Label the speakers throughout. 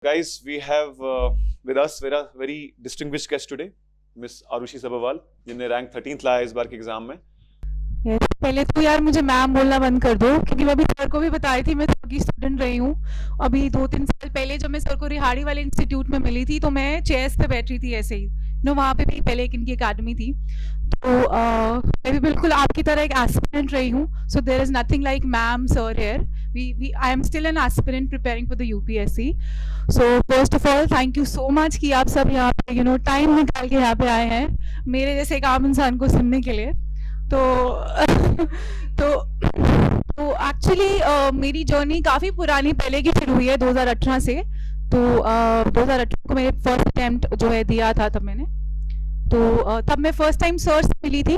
Speaker 1: Guys, we have with us very distinguished guest today, Miss Arushi Sabharwal, जिन्हें rank 13th लाया इस बार के exam में.
Speaker 2: पहले तो यार मुझे मैम बोलना बंद कर दो, क्योंकि मैं अभी सर को भी बताई थी मैं सर की स्टूडेंट रही हूँ. अभी 2-3 साल पहले जब मैं सर को रिहाड़ी वाले इंस्टीट्यूट में मिली थी तो मैं चेयर्स पे बैठ रही थी ऐसे ही. वहाँ पे भी पहले एक इनकी अकेडमी थी. तो मैं भी बिल्कुल आपकी तरह एक एस्पिरेंट रही हूँ. So there is nothing like ma'am sir here. I am still an aspirant preparing for the UPSC. So first of all thank you so much कि आप सब यहाँ पे टाइम निकाल के यहाँ पे आए हैं मेरे जैसे एक आम इंसान को सुनने के लिए. तो तो एक्चुअली मेरी जर्नी काफ़ी पुरानी पहले की शुरू हुई है 2018 से. तो 2018 को मेरे फर्स्ट अटेम्प्ट जो है दिया था तब मैंने. तो तब मैं फर्स्ट टाइम सर से मिली थी,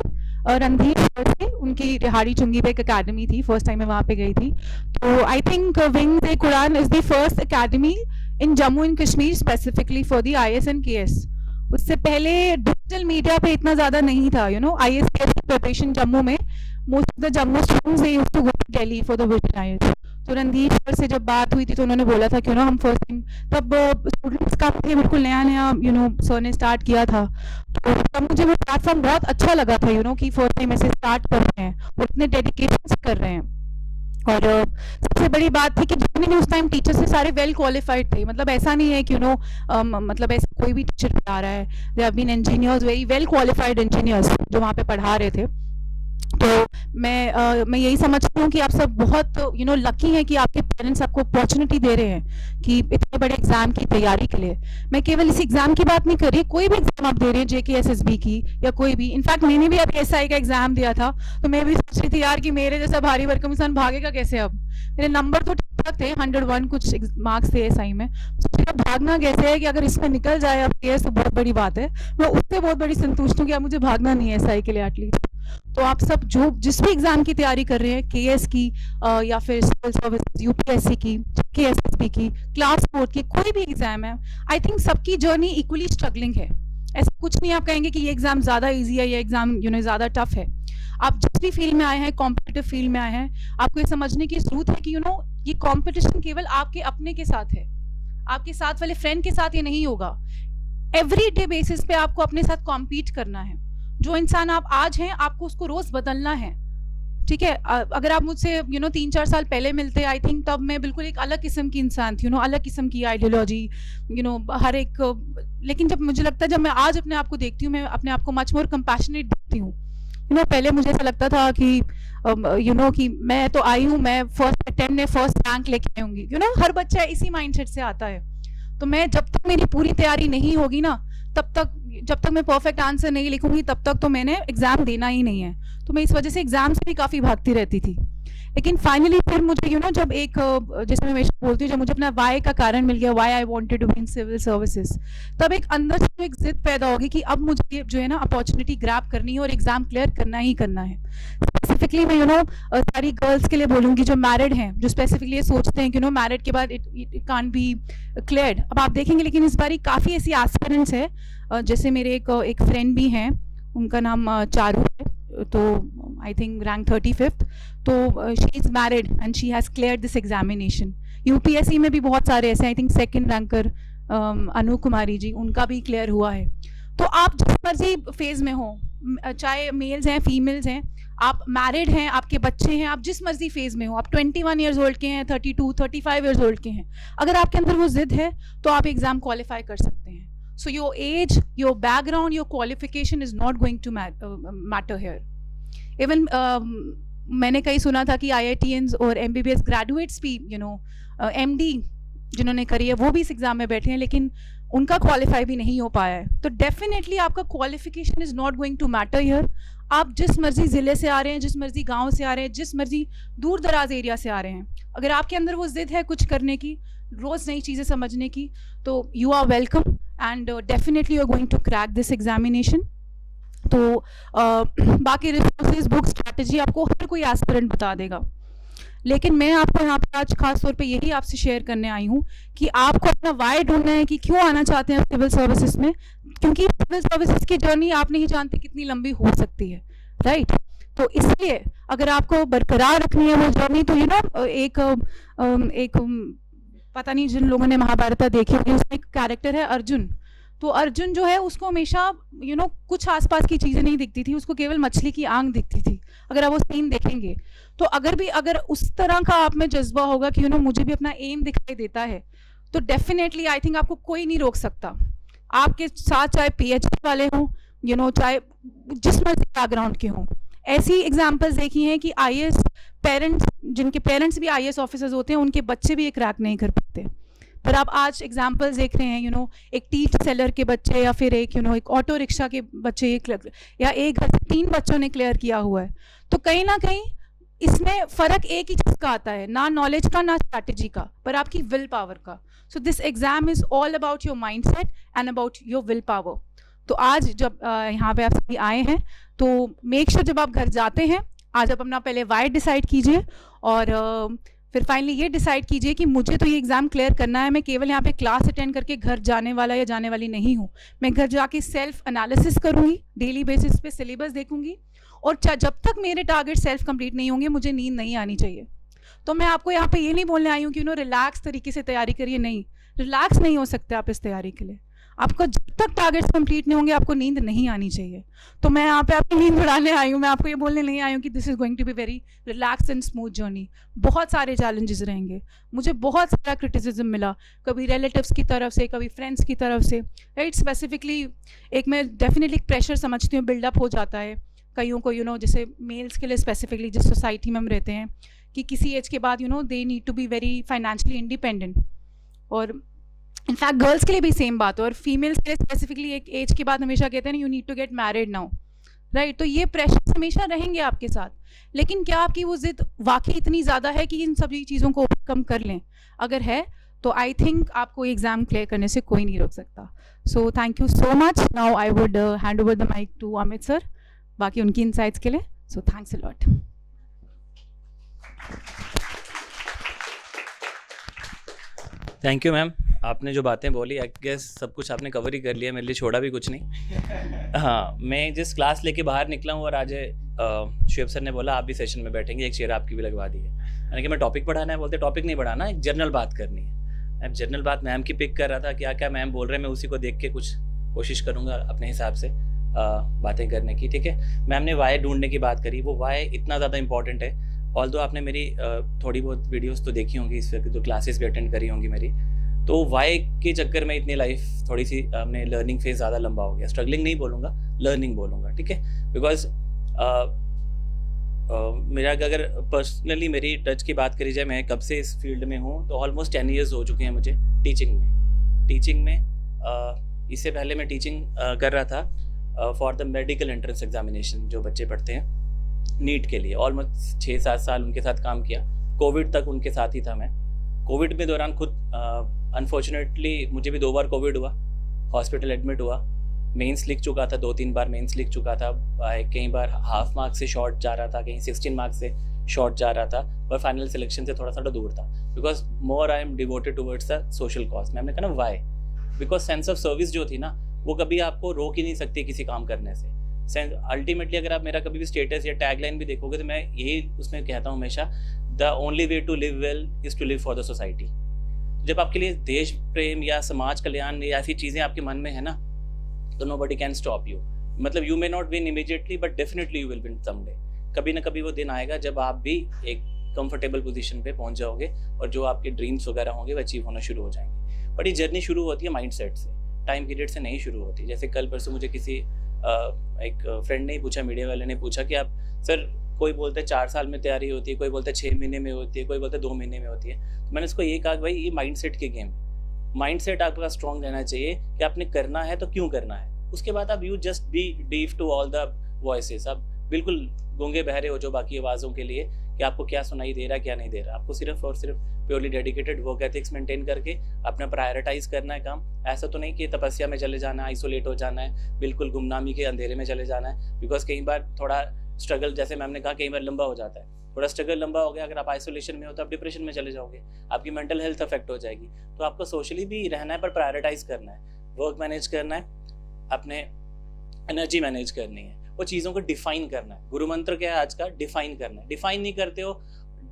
Speaker 2: रणधीर सर से. उनकी रिहाड़ी चुंगी पे एक अकेडमी थी, फर्स्ट टाइम मैं वहाँ पे गई थी. तो I think wings A Quran is the first academy in Jammu and Kashmir specifically for the IAS and KS. उससे पहले डिजिटल मीडिया पे इतना ज़्यादा नहीं था. IAS KS की प्रिपरेशन जम्मू में most of the Jammu students they used to go to Delhi for the vision IAS. तो रणधीर सर से जब बात हुई थी तो उन्होंने बोला था कि हम फर्स्ट टाइम तब स्टूडेंट्स का थे बिल्कुल नया नया सर ने स्टार्ट किया था. तो तब मुझे वो प्लेटफॉर्म बहुत अच्छा लगा था कि फर्स्ट टाइम ऐसे स्टार्ट कर रहे हैं और इतने डेडिकेशन से कर रहे हैं. और सबसे बड़ी बात थी कि जितने भी उस टाइम टीचर्स थे सारे वेल क्वालिफाइड थे. मतलब ऐसा नहीं है कि मतलब ऐसा कोई भी टीचर पढ़ा रहा है. They have been engineers, very well qualified engineers जो वहाँ पे पढ़ा रहे थे. तो मैं यही समझती हूँ कि आप सब बहुत लकी हैं कि आपके पेरेंट्स आपको अपॉर्चुनिटी दे रहे हैं कि इतने बड़े एग्जाम की तैयारी के लिए. मैं केवल इसी एग्जाम की बात नहीं कर रही, कोई भी एग्जाम आप दे रहे हैं JKSSB की या कोई भी. इनफैक्ट मैंने भी अभी SI का एग्जाम दिया था तो मैं भी सोच रही थी यार कि मेरे जैसा भारी भरकम इंसान भागेगा कैसे. अब मेरे नंबर तो ठीक ठाक थे, 101 कुछ मार्क्स थे SI में. तो भागना कैसे है कि अगर इसमें निकल जाए अब KS तो बहुत बड़ी बात है. मैं उससे बहुत बड़ी संतुष्ट हूँ कि अब मुझे भागना नहीं है SI के लिए एटलीस्ट. तो आप सब जो जिस भी एग्जाम की तैयारी कर रहे हैं, KS की या फिर सिविल सर्विस UPSC की, KSSB की, क्लास 4 की, कोई भी एग्जाम है, आई थिंक सबकी जर्नी इक्वली स्ट्रगलिंग है. ऐसा कुछ नहीं आप कहेंगे कि ये एग्जाम ज़्यादा इजी है, ये एग्जाम ज़्यादा टफ है. आप जिस भी फील्ड में आए हैं, कॉम्पिटिटिव फील्ड में आए हैं, आपको ये समझने की जरूरत है कि ये कॉम्पिटिशन केवल आपके अपने के साथ है. आपके साथ वाले फ्रेंड के साथ ये नहीं होगा. एवरी डे बेसिस पे आपको अपने साथ कॉम्पीट करना है. जो इंसान आप आज हैं आपको उसको रोज बदलना है. ठीक है. अगर आप मुझसे 3-4 साल पहले मिलते, आई थिंक तब मैं बिल्कुल एक अलग किस्म की इंसान थी. अलग किस्म की आइडियोलॉजी हर एक. लेकिन जब मुझे लगता है, जब मैं आज अपने आप को देखती हूँ, मैं अपने आप को मच मोर कंपैशनेट देखती हूँ. पहले मुझे ऐसा लगता था कि कि मैं तो आई हूँ, मैं फर्स्ट अटेम्प्ट में फर्स्ट रैंक लेके आऊँगी. हर बच्चा इसी माइंडसेट से आता है. तो मैं जब तक मेरी पूरी तैयारी नहीं होगी ना, तब तक जब तक मैं परफेक्ट आंसर नहीं लिखूंगी तब तक तो मैंने एग्जाम देना ही नहीं है. तो मैं इस वजह से एग्जाम से भी काफ़ी भागती रहती थी. लेकिन फाइनली फिर मुझे जब एक जैसे मैं हमेशा बोलती हूँ, जब मुझे अपना वाई का कारण मिल गया, why I wanted to be in civil services, तब एक अंदर से एक जिद पैदा होगी कि अब मुझे जो है ना अपॉर्चुनिटी ग्रैब करनी है और एग्जाम क्लियर करना ही करना है. स्पेसिफिकली मैं सारी गर्ल्स के लिए बोलूँगी जो मैरिड हैं, जो स्पेसिफिकली ये सोचते हैं कि मैरिड के बाद इट कांट बी क्लियर्ड. अब आप देखेंगे लेकिन इस बार काफ़ी ऐसी एस्पिरेंट्स है. जैसे मेरे एक फ्रेंड भी हैं, उनका नाम चारू है, तो आई थिंक रैंक 35th. तो she is married and she has clear this examination. UPSC में भी बहुत सारे ऐसे, आई थिंक सेकंड रैंकर अनु कुमारी जी, उनका भी क्लियर हुआ है. तो आप जिस मर्जी फेज़ में हो, चाहे मेल्स हैं फीमेल्स हैं, आप मैरिड हैं, आपके बच्चे हैं, आप जिस मर्जी फेज़ में हो, आप 21 ईयर्स ओल्ड के हैं, 32, 35 ईयर्स ओल्ड के हैं, अगर आपके अंदर वो जिद है तो आप एग्ज़ाम क्वालिफाई कर सकते हैं. So your age, your background, your qualification is not going to matter here. Even मैंने कहीं सुना था कि IITians और MBBS graduates भी MD जिन्होंने करी है वो भी इस एग्जाम में बैठे हैं, लेकिन उनका क्वालिफाई भी नहीं हो पाया है. तो डेफिनेटली आपका qualification is not going to matter here. आप जिस मर्जी ज़िले से आ रहे हैं, जिस मर्जी गांव से आ रहे हैं, जिस मर्जी दूर दराज एरिया से आ रहे हैं, अगर आपके अंदर वो जिद है कुछ करने की, रोज़ नई चीज़ें समझने की, तो you are welcome and definitely you are going to crack this examination. तो बाकी रिसोर्सेज, बुक, स्ट्रैटेजी आपको हर कोई एस्पिरेंट बता देगा. लेकिन मैं आपको यहाँ पर आज खास तौर पे यही आपसे शेयर करने आई हूँ कि आपको अपना वाई ढूंढना है कि क्यों आना चाहते हैं सिविल सर्विसेज में. क्योंकि सिविल सर्विसेज की जर्नी आप नहीं जानते कितनी लंबी हो सकती है, राइट. तो इसलिए अगर आपको बरकरार रखनी है वो जर्नी, तो एक पता नहीं जिन लोगों ने महाभारत देखी होगी, उसमें एक कैरेक्टर है अर्जुन। तो अर्जुन जो है उसको हमेशा कुछ आसपास की चीज़ें नहीं दिखती थी, उसको केवल मछली की आंख दिखती थी। अगर आप वो सीन देखेंगे तो अगर उस तरह का आप में जज्बा होगा कि मुझे भी अपना एम दिखाई देता है, तो डेफिनेटली आई थिंक आपको कोई नहीं रोक सकता। आपके साथ चाहे पीएचडी वाले हों, चाहे जिस मर्जी बैकग्राउंड के हों। ऐसी एग्जाम्पल्स देखी हैं कि आईएएस पेरेंट्स, जिनके पेरेंट्स भी आईएएस ऑफिसर्स होते हैं, उनके बच्चे भी एक क्रैक नहीं कर पाते। पर आप आज एग्जाम्पल्स देख रहे हैं, एक टी सेलर के बच्चे, या फिर एक ऑटो रिक्शा के बच्चे, या एक घर से 3 बच्चों ने क्लियर किया हुआ है। तो कहीं ना कहीं इसमें फ़र्क एक ही चीज़ का आता है, ना नॉलेज का ना स्ट्रैटेजी का, पर आपकी विल पावर का। So this exam is all about your mind set and about your will power. तो आज जब यहाँ पे आप सभी आए हैं, तो मेक श्योर जब आप घर जाते हैं, आज आप अपना पहले वाई डिसाइड कीजिए, और फिर फाइनली ये डिसाइड कीजिए कि मुझे तो ये एग्ज़ाम क्लियर करना है। मैं केवल यहाँ पे क्लास अटेंड करके घर जाने वाला या जाने वाली नहीं हूँ। मैं घर जाके सेल्फ एनालिसिस करूँगी, डेली बेसिस पे सिलेबस देखूँगी, और जब तक मेरे टारगेट सेल्फ कंप्लीट नहीं होंगे, मुझे नींद नहीं आनी चाहिए। तो मैं आपको यहाँ पे ये नहीं बोलने आई हूँ कि रिलैक्स तरीके से तैयारी करिए, नहीं, रिलैक्स नहीं हो सकते आप इस तैयारी के लिए। आपको जब तक टारगेट्स कंप्लीट नहीं होंगे, आपको नींद नहीं आनी चाहिए। तो मैं यहाँ पे आपकी नींद बढ़ाने आई हूँ, मैं आपको ये बोलने नहीं आई हूँ कि this is going to be very relax and smooth journey. बहुत सारे चैलेंजेस रहेंगे, मुझे बहुत सारा क्रिटिसिज्म मिला, कभी रिलेटिव्स की तरफ से, कभी फ्रेंड्स की तरफ से, राइट। स्पेसिफिकली एक मैं डेफिनेटली प्रेशर समझती हूँ, बिल्डअप हो जाता है कईयों को, जैसे मेल्स के लिए स्पेसिफिकली जिस सोसाइटी में हम रहते हैं, कि किसी एज के बाद they need to be very financially independent. और इनफैक्ट गर्ल्स के लिए भी सेम बात है, और फीमेल्स के लिए स्पेसिफिकली एक एज के बाद हमेशा कहते हैं you need to get married now, right. तो ये प्रेशर हमेशा रहेंगे आपके साथ, लेकिन क्या आपकी वो जिद वाकई इतनी ज़्यादा है कि इन सभी चीज़ों को ओवरकम कर लें? अगर है तो आई थिंक आपको एग्ज़ाम क्लियर करने से कोई नहीं रोक सकता। So thank you so much. Now I would hand over the mic to Amit sir, बाकी उनकी इनसाइट्स के लिए। So thanks a lot.
Speaker 3: Thank you ma'am, आपने जो बातें बोली आई गेस सब कुछ आपने कवर ही कर लिया, मेरे लिए छोड़ा भी कुछ नहीं। हाँ, मैं जिस क्लास लेके बाहर निकला हूँ, और आज शुएब सर ने बोला आप भी सेशन में बैठेंगे, एक चेयर आपकी भी लगवा दी है। यानी कि मैं टॉपिक पढ़ाना है, बोलते टॉपिक नहीं पढ़ाना, एक जनरल बात करनी है। मैं जनरल बात मैम की पिक कर रहा था, क्या क्या मैम बोल रहे हैं, मैं उसी को देख के कुछ कोशिश करूँगा अपने हिसाब से बातें करने की, ठीक है। मैम ने वाई ढूंढने की बात करी, वो वाई इतना ज़्यादा इंपॉर्टेंट है। ऑल्दो आपने मेरी थोड़ी बहुत वीडियोस तो देखी होंगी, इस वक्त जो क्लासेस भी अटेंड करी होंगी मेरी, तो वाई के चक्कर में इतनी लाइफ थोड़ी सी हमने लर्निंग फेज ज़्यादा लंबा हो गया। स्ट्रगलिंग नहीं बोलूँगा, लर्निंग बोलूँगा, ठीक है। बिकॉज मेरा अगर पर्सनली मेरी टच की बात करी जाए, मैं कब से इस फील्ड में हूँ, तो ऑलमोस्ट 10 ईयर्स हो चुके हैं मुझे टीचिंग में। इससे पहले मैं टीचिंग कर रहा था for the medical entrance examination, जो बच्चे पढ़ते हैं नीट के लिए। ऑलमोस्ट 6-7 साल उनके साथ काम किया, कोविड तक उनके साथ ही था मैं। कोविड में दौरान खुद अनफॉर्चुनेटली मुझे भी 2 बार कोविड हुआ, हॉस्पिटल एडमिट हुआ, मेंस लिख चुका था, 2-3 बार मेंस लिख चुका था, कई बार हाफ मार्क्स से शॉर्ट जा रहा था, कहीं 16 मार्क्स से शॉर्ट जा रहा था, पर फाइनल सिलेक्शन से थोड़ा सा दूर था। Because more I am devoted towards the social cause. मैंने कहा ना why, because sense of service जो थी ना, वो कभी आपको रोक ही नहीं सकती किसी काम करने से। अल्टीमेटली अगर आप मेरा कभी भी स्टेटस या टैगलाइन भी देखोगे, तो मैं यही उसमें कहता हूँ हमेशा, the only way to live well is to live for the society. जब आपके लिए देश प्रेम या समाज कल्याण या ऐसी चीज़ें आपके मन में है ना, तो nobody can stop you। मतलब you may not win immediately but definitely you will win someday। कभी ना कभी वो दिन आएगा जब आप भी एक कंफर्टेबल पोजीशन पे पहुंच जाओगे, और जो आपके ड्रीम्स वगैरह होंगे वो अचीव होना शुरू हो जाएंगे। बट ये जर्नी शुरू होती है माइंडसेट से, टाइम पीरियड से नहीं शुरू होती। जैसे कल परसों मुझे किसी एक फ्रेंड ने पूछा, मीडिया वाले ने पूछा कि आप सर, कोई बोलते हैं 4 साल में तैयारी होती है, कोई बोलते हैं 6 महीने में होती है, कोई बोलते हैं 2 महीने में होती है। तो मैंने उसको ये कहा कि भाई ये माइंडसेट की गेम है। माइंडसेट आपका स्ट्रॉन्ग रहना चाहिए कि आपने करना है तो क्यों करना है। उसके बाद आप you just be deaf to all the voices. आप बिल्कुल गूंगे बहरे हो जो बाकी आवाज़ों के लिए, कि आपको क्या सुनाई दे रहा है क्या नहीं दे रहा। आपको सिर्फ और सिर्फ purely dedicated work ethics maintain करके अपना प्रायोरिटाइज करना है काम। ऐसा तो नहीं कि तपस्या में चले जाना है, आइसोलेट हो जाना है, बिल्कुल गुमनामी के अंधेरे में चले जाना है। बिकॉज कई बार थोड़ा स्ट्रगल, जैसे मैम ने कहा, कई बार लंबा हो जाता है। थोड़ा स्ट्रगल लंबा हो गया, अगर आप आइसोलेशन में हो तो आप डिप्रेशन में चले जाओगे, आपकी मेंटल हेल्थ अफेक्ट हो जाएगी। तो आपको सोशली भी रहना है, पर प्रायोरिटाइज करना है, वर्क मैनेज करना है, अपने एनर्जी मैनेज करनी है, वो चीज़ों को डिफाइन करना है। गुरु मंत्र क्या है आज का? डिफाइन करना है। डिफाइन नहीं करते हो,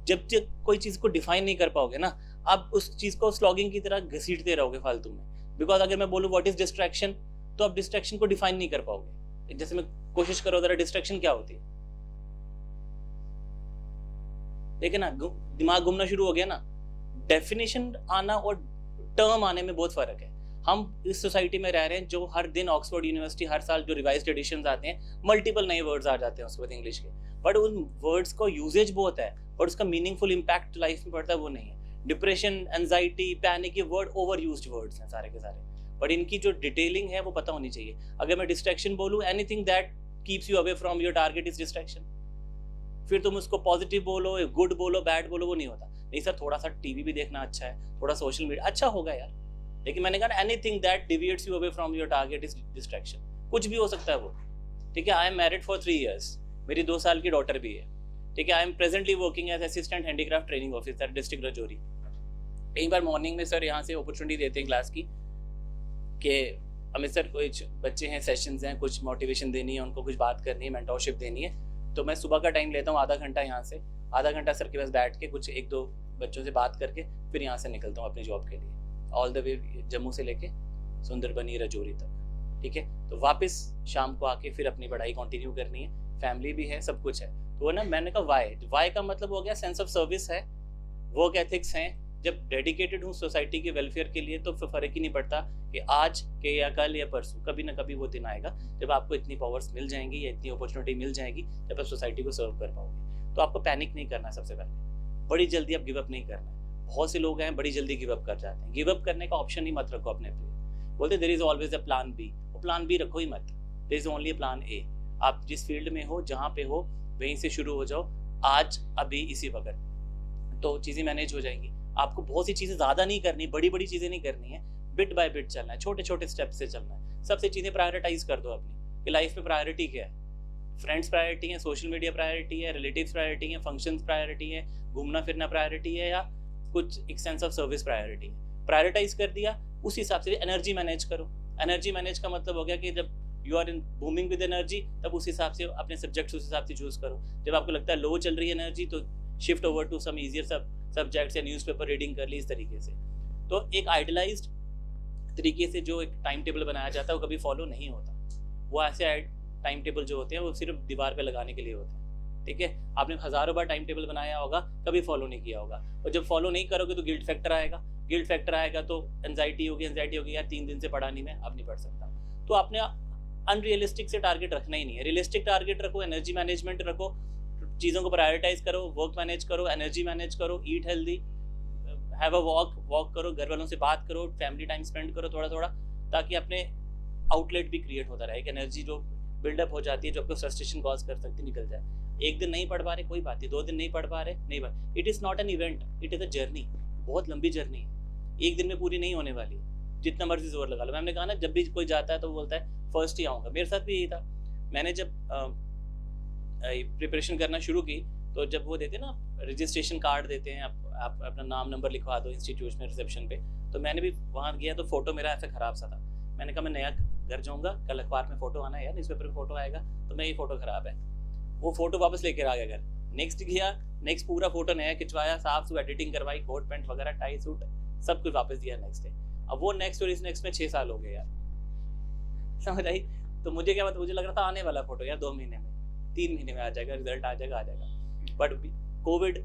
Speaker 3: जब तक कोई चीज़ को डिफाइन नहीं कर पाओगे ना, आप उस चीज को स्लॉगिंग की तरह घसीटते रहोगे फालतू में। बिकॉज अगर मैं बोलूँ व्हाट इज डिस्ट्रैक्शन, तो आप डिस्ट्रैक्शन को डिफाइन नहीं कर पाओगे। जैसे मैं कोशिश करो जरा, डिस्ट्रैक्शन क्या होती है, लेकिन ना दिमाग घूमना शुरू हो गया ना। डेफिनेशन आना और टर्म आने में बहुत फर्क है। हम इस सोसाइटी में रह रहे हैं जो हर दिन ऑक्सफोर्ड यूनिवर्सिटी हर साल जो रिवाइज्ड एडिशंस आते हैं, मल्टीपल नए वर्ड्स आ जाते हैं उसके बाद इंग्लिश के, बट उन वर्ड्स को यूजेज बहुत है और उसका मीनिंगफुल इम्पैक्ट लाइफ में पड़ता है वो नहीं है। डिप्रेशन, एंजाइटी, पैनिक, ये वर्ड ओवर यूज्ड वर्ड्स हैं सारे के सारे, बट इनकी जो डिटेलिंग है वो पता होनी चाहिए। अगर मैं डिस्ट्रैक्शन बोलूँ, anything that keeps you away from your target is distraction. फिर तुम उसको पॉजिटिव बोलो, गुड बोलो, बैड बोलो, वो नहीं होता। नहीं सर, थोड़ा सा टीवी भी देखना अच्छा है, थोड़ा सोशल मीडिया अच्छा होगा यार, लेकिन मैंने कहा anything that deviates you away from your target is distraction. कुछ भी हो सकता है वो, ठीक है। I am married for 3 years, मेरी 2 साल की डॉटर भी है, ठीक है। I am presently working as assistant handicraft training officer district Rajouri. कई बार मॉर्निंग में सर यहाँ से अपॉर्चुनिटी देते हैं क्लास की कि अमित सर कुछ बच्चे हैं, सेशंस हैं, कुछ मोटिवेशन देनी है उनको, कुछ बात करनी है, मेंटरशिप देनी है, तो मैं सुबह का टाइम लेता हूँ आधा घंटा, यहाँ से आधा घंटा सर के पास बैठ के कुछ 1-2 बच्चों से बात करके फिर यहाँ से निकलता हूँ अपनी जॉब के लिए, ऑल द वे जम्मू से लेके सुंदरबनी राजौरी तक, ठीक है। तो वापस शाम को आके फिर अपनी पढ़ाई कंटिन्यू करनी है, फैमिली भी है, सब कुछ है। तो ना मैंने कहा वाई का मतलब हो गया सेंस ऑफ सर्विस है, वर्क एथिक्स हैं। जब डेडिकेटेड हूँ सोसाइटी के वेलफेयर के लिए तो फर्क ही नहीं पड़ता कि आज के या कल या परसों, कभी ना कभी वो दिन आएगा जब आपको इतनी पावर्स मिल जाएंगी या इतनी अपॉर्चुनिटी मिल जाएगी जब आप सोसाइटी को सर्व कर पाओगे। तो आपको पैनिक नहीं करना, सबसे पहले बड़ी जल्दी आप गिव अप नहीं करना। बहुत से लोग हैं बड़ी जल्दी गिव अप कर जाते हैं। गिव अप करने का ऑप्शन ही मत रखो अपने पे। बोलते there is always a plan B, वो प्लान बी रखो ही मत, there is only a plan A. आप जिस फील्ड में हो, जहाँ पे हो, वहीं से शुरू हो जाओ, आज अभी इसी वक्त, तो चीज़ें मैनेज हो जाएंगी। आपको बहुत सी चीज़ें ज़्यादा नहीं करनी, बड़ी बड़ी चीज़ें नहीं करनी है, बिट बाय बिट चलना है, छोटे छोटे स्टेप से चलना है। सबसे चीज़ें प्रायोरिटाइज कर दो अपनी कि लाइफ में प्रायोरिटी क्या है। फ्रेंड्स प्रायोरिटी है, सोशल मीडिया प्रायोरिटी है, रिलेटिव्स प्रायोरिटी है, फंक्शंस प्रायोरिटी है, घूमना फिरना प्रायोरिटी है, या कुछ एक सेंस ऑफ सर्विस प्रायोरिटी है। प्रायोरिटाइज कर दिया, उस हिसाब से एनर्जी मैनेज करो। एनर्जी मैनेज का मतलब हो गया कि जब you are in booming with energy, तब उस हिसाब से अपने सब्जेक्ट्स उस हिसाब से चूज करो। जब आपको लगता है लो चल रही है एनर्जी, तो shift over to some easier subjects या न्यूज़पेपर रीडिंग कर ली, इस तरीके से। तो एक आइडियलाइज्ड तरीके से जो एक टाइम टेबल बनाया जाता है वो कभी फॉलो नहीं होता। वो ऐसे टाइम टेबल जो होते हैं वो सिर्फ दीवार पे लगाने के लिए होते हैं, ठीक है। आपने हज़ारों बार टाइम टेबल बनाया होगा, कभी फॉलो नहीं किया होगा, और जब फॉलो नहीं करोगे तो गिल्ट फैक्टर आएगा। गिल्ट फैक्टर आएगा तो एंजाइटी होगी यार 3 दिन से पढ़ा नहीं, मैं अब नहीं पढ़ सकता। तो आपने अनरियलिस्टिक से टारगेट रखना ही नहीं है। रियलिस्टिक टारगेट रखो, एनर्जी मैनेजमेंट रखो, चीज़ों को प्रायोरिटाइज करो, वर्क मैनेज करो, एनर्जी मैनेज करो, eat healthy, have a walk करो, घर वालों से बात करो, फैमिली टाइम स्पेंड करो थोड़ा थोड़ा, ताकि अपने आउटलेट भी क्रिएट होता रहे। एक एनर्जी जो बिल्डअप हो जाती है, जो आपको फ्रस्ट्रेशन कॉज कर सकती, निकल जाए। एक दिन नहीं पढ़ पा रहे कोई बात नहीं, 2 दिन नहीं पढ़ पा रहे नहीं बात, it is not an event, it is a journey. बहुत लंबी जर्नी है, एक दिन में पूरी नहीं होने वाली, जितना मर्जी जोर लगा लो। मैंने कहा ना, जब भी कोई जाता है तो वो बोलता है फर्स्ट ही आऊँगा। मेरे साथ भी यही था। मैंने जब प्रिपरेशन करना शुरू की, तो जब वो देते ना रजिस्ट्रेशन कार्ड देते हैं, आप अपना नाम नंबर लिखवा दो इंस्टीट्यूट में रिसेप्शन पे, तो मैंने भी वहाँ गया तो फोटो मेरा ऐसा ख़राब सा था। मैंने कहा मैं नया घर जाऊँगा, कल अखबार में फ़ोटो आना है यार, न्यूज़पेपर में फ़ोटो आएगा, तो मैं ये फ़ोटो ख़राब है। वो फ़ोटो वापस लेकर आ गया घर। नेक्स्ट पूरा फ़ोटो नया खिंचवाया, साफ सुथरा एडिटिंग करवाई, कोट पैंट वगैरह, टाई सूट सब कुछ वापस दिया नेक्स्ट डे। अब वो नेक्स्ट और इस नेक्स्ट में 6 साल हो गए यार, समझ आई। तो मुझे क्या, मुझे लग रहा था आने वाला फ़ोटो यार 2 महीने में, 3 महीने में आ जाएगा, रिजल्ट आ जाएगा। बट कोविड,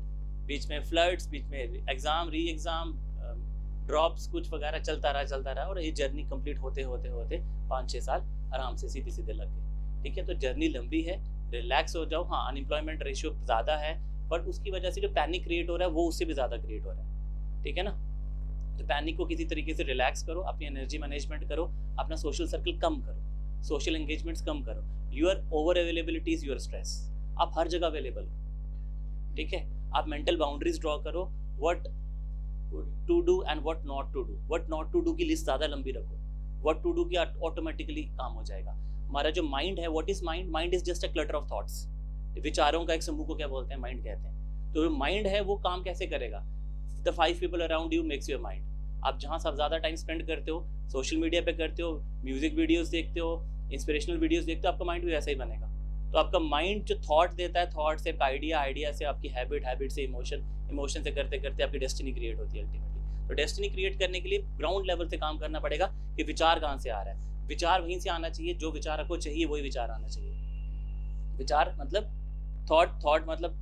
Speaker 3: बीच में फ्लड्स, बीच में एग्ज़ाम, री एग्ज़ाम, ड्रॉप्स कुछ वगैरह चलता रहा, और ये जर्नी कंप्लीट होते 5-6 साल आराम से सीधे लग गए, ठीक है। तो जर्नी लंबी है, रिलैक्स हो जाओ। हाँ, अनएम्प्लॉयमेंट रेशियो ज़्यादा है, बट उसकी वजह से जो पैनिक क्रिएट हो रहा है वो उससे भी ज़्यादा क्रिएट हो रहा है, ठीक है ना। तो पैनिक को किसी तरीके से रिलैक्स करो, अपनी एनर्जी मैनेजमेंट करो, अपना सोशल सर्कल कम करो, सोशल एंगेजमेंट्स कम करो। Your over availability is your stress. आप हर जगह अवेलेबल हो, ठीक है। आप मेंटल बाउंड्रीज ड्रॉ करो, what to do and what not to do. What not to do की लिस्ट ज़्यादा लंबी रखो, व्हाट टू डू की ऑटोमेटिकली काम हो जाएगा। हमारा जो माइंड है, what is mind? Mind is just a clutter of thoughts. विचारों का एक समूह को क्या बोलते हैं? माइंड कहते हैं। तो माइंड है वो काम कैसे करेगा? The 5 people around you makes your mind. आप जहाँ सब ज़्यादा टाइम स्पेंड करते हो, सोशल मीडिया पे करते हो, म्यूजिक वीडियोस देखते हो, इंस्पिरेशनल वीडियोस देखते हो, आपका माइंड भी वैसा ही बनेगा। तो आपका माइंड जो थॉट देता है, थॉट से आपका आइडिया, आइडिया से आपकी हैबिट, हैबिट से इमोशन, इमोशन से करते करते आपकी डेस्टिनी क्रिएट होती है अल्टीमेटली। तो डेस्टिनी क्रिएट करने के लिए ग्राउंड लेवल से काम करना पड़ेगा कि विचार कहाँ से आ रहा है। विचार वहीं से आना चाहिए, जो विचार आपको चाहिए वही विचार आना चाहिए। विचार मतलब थॉट मतलब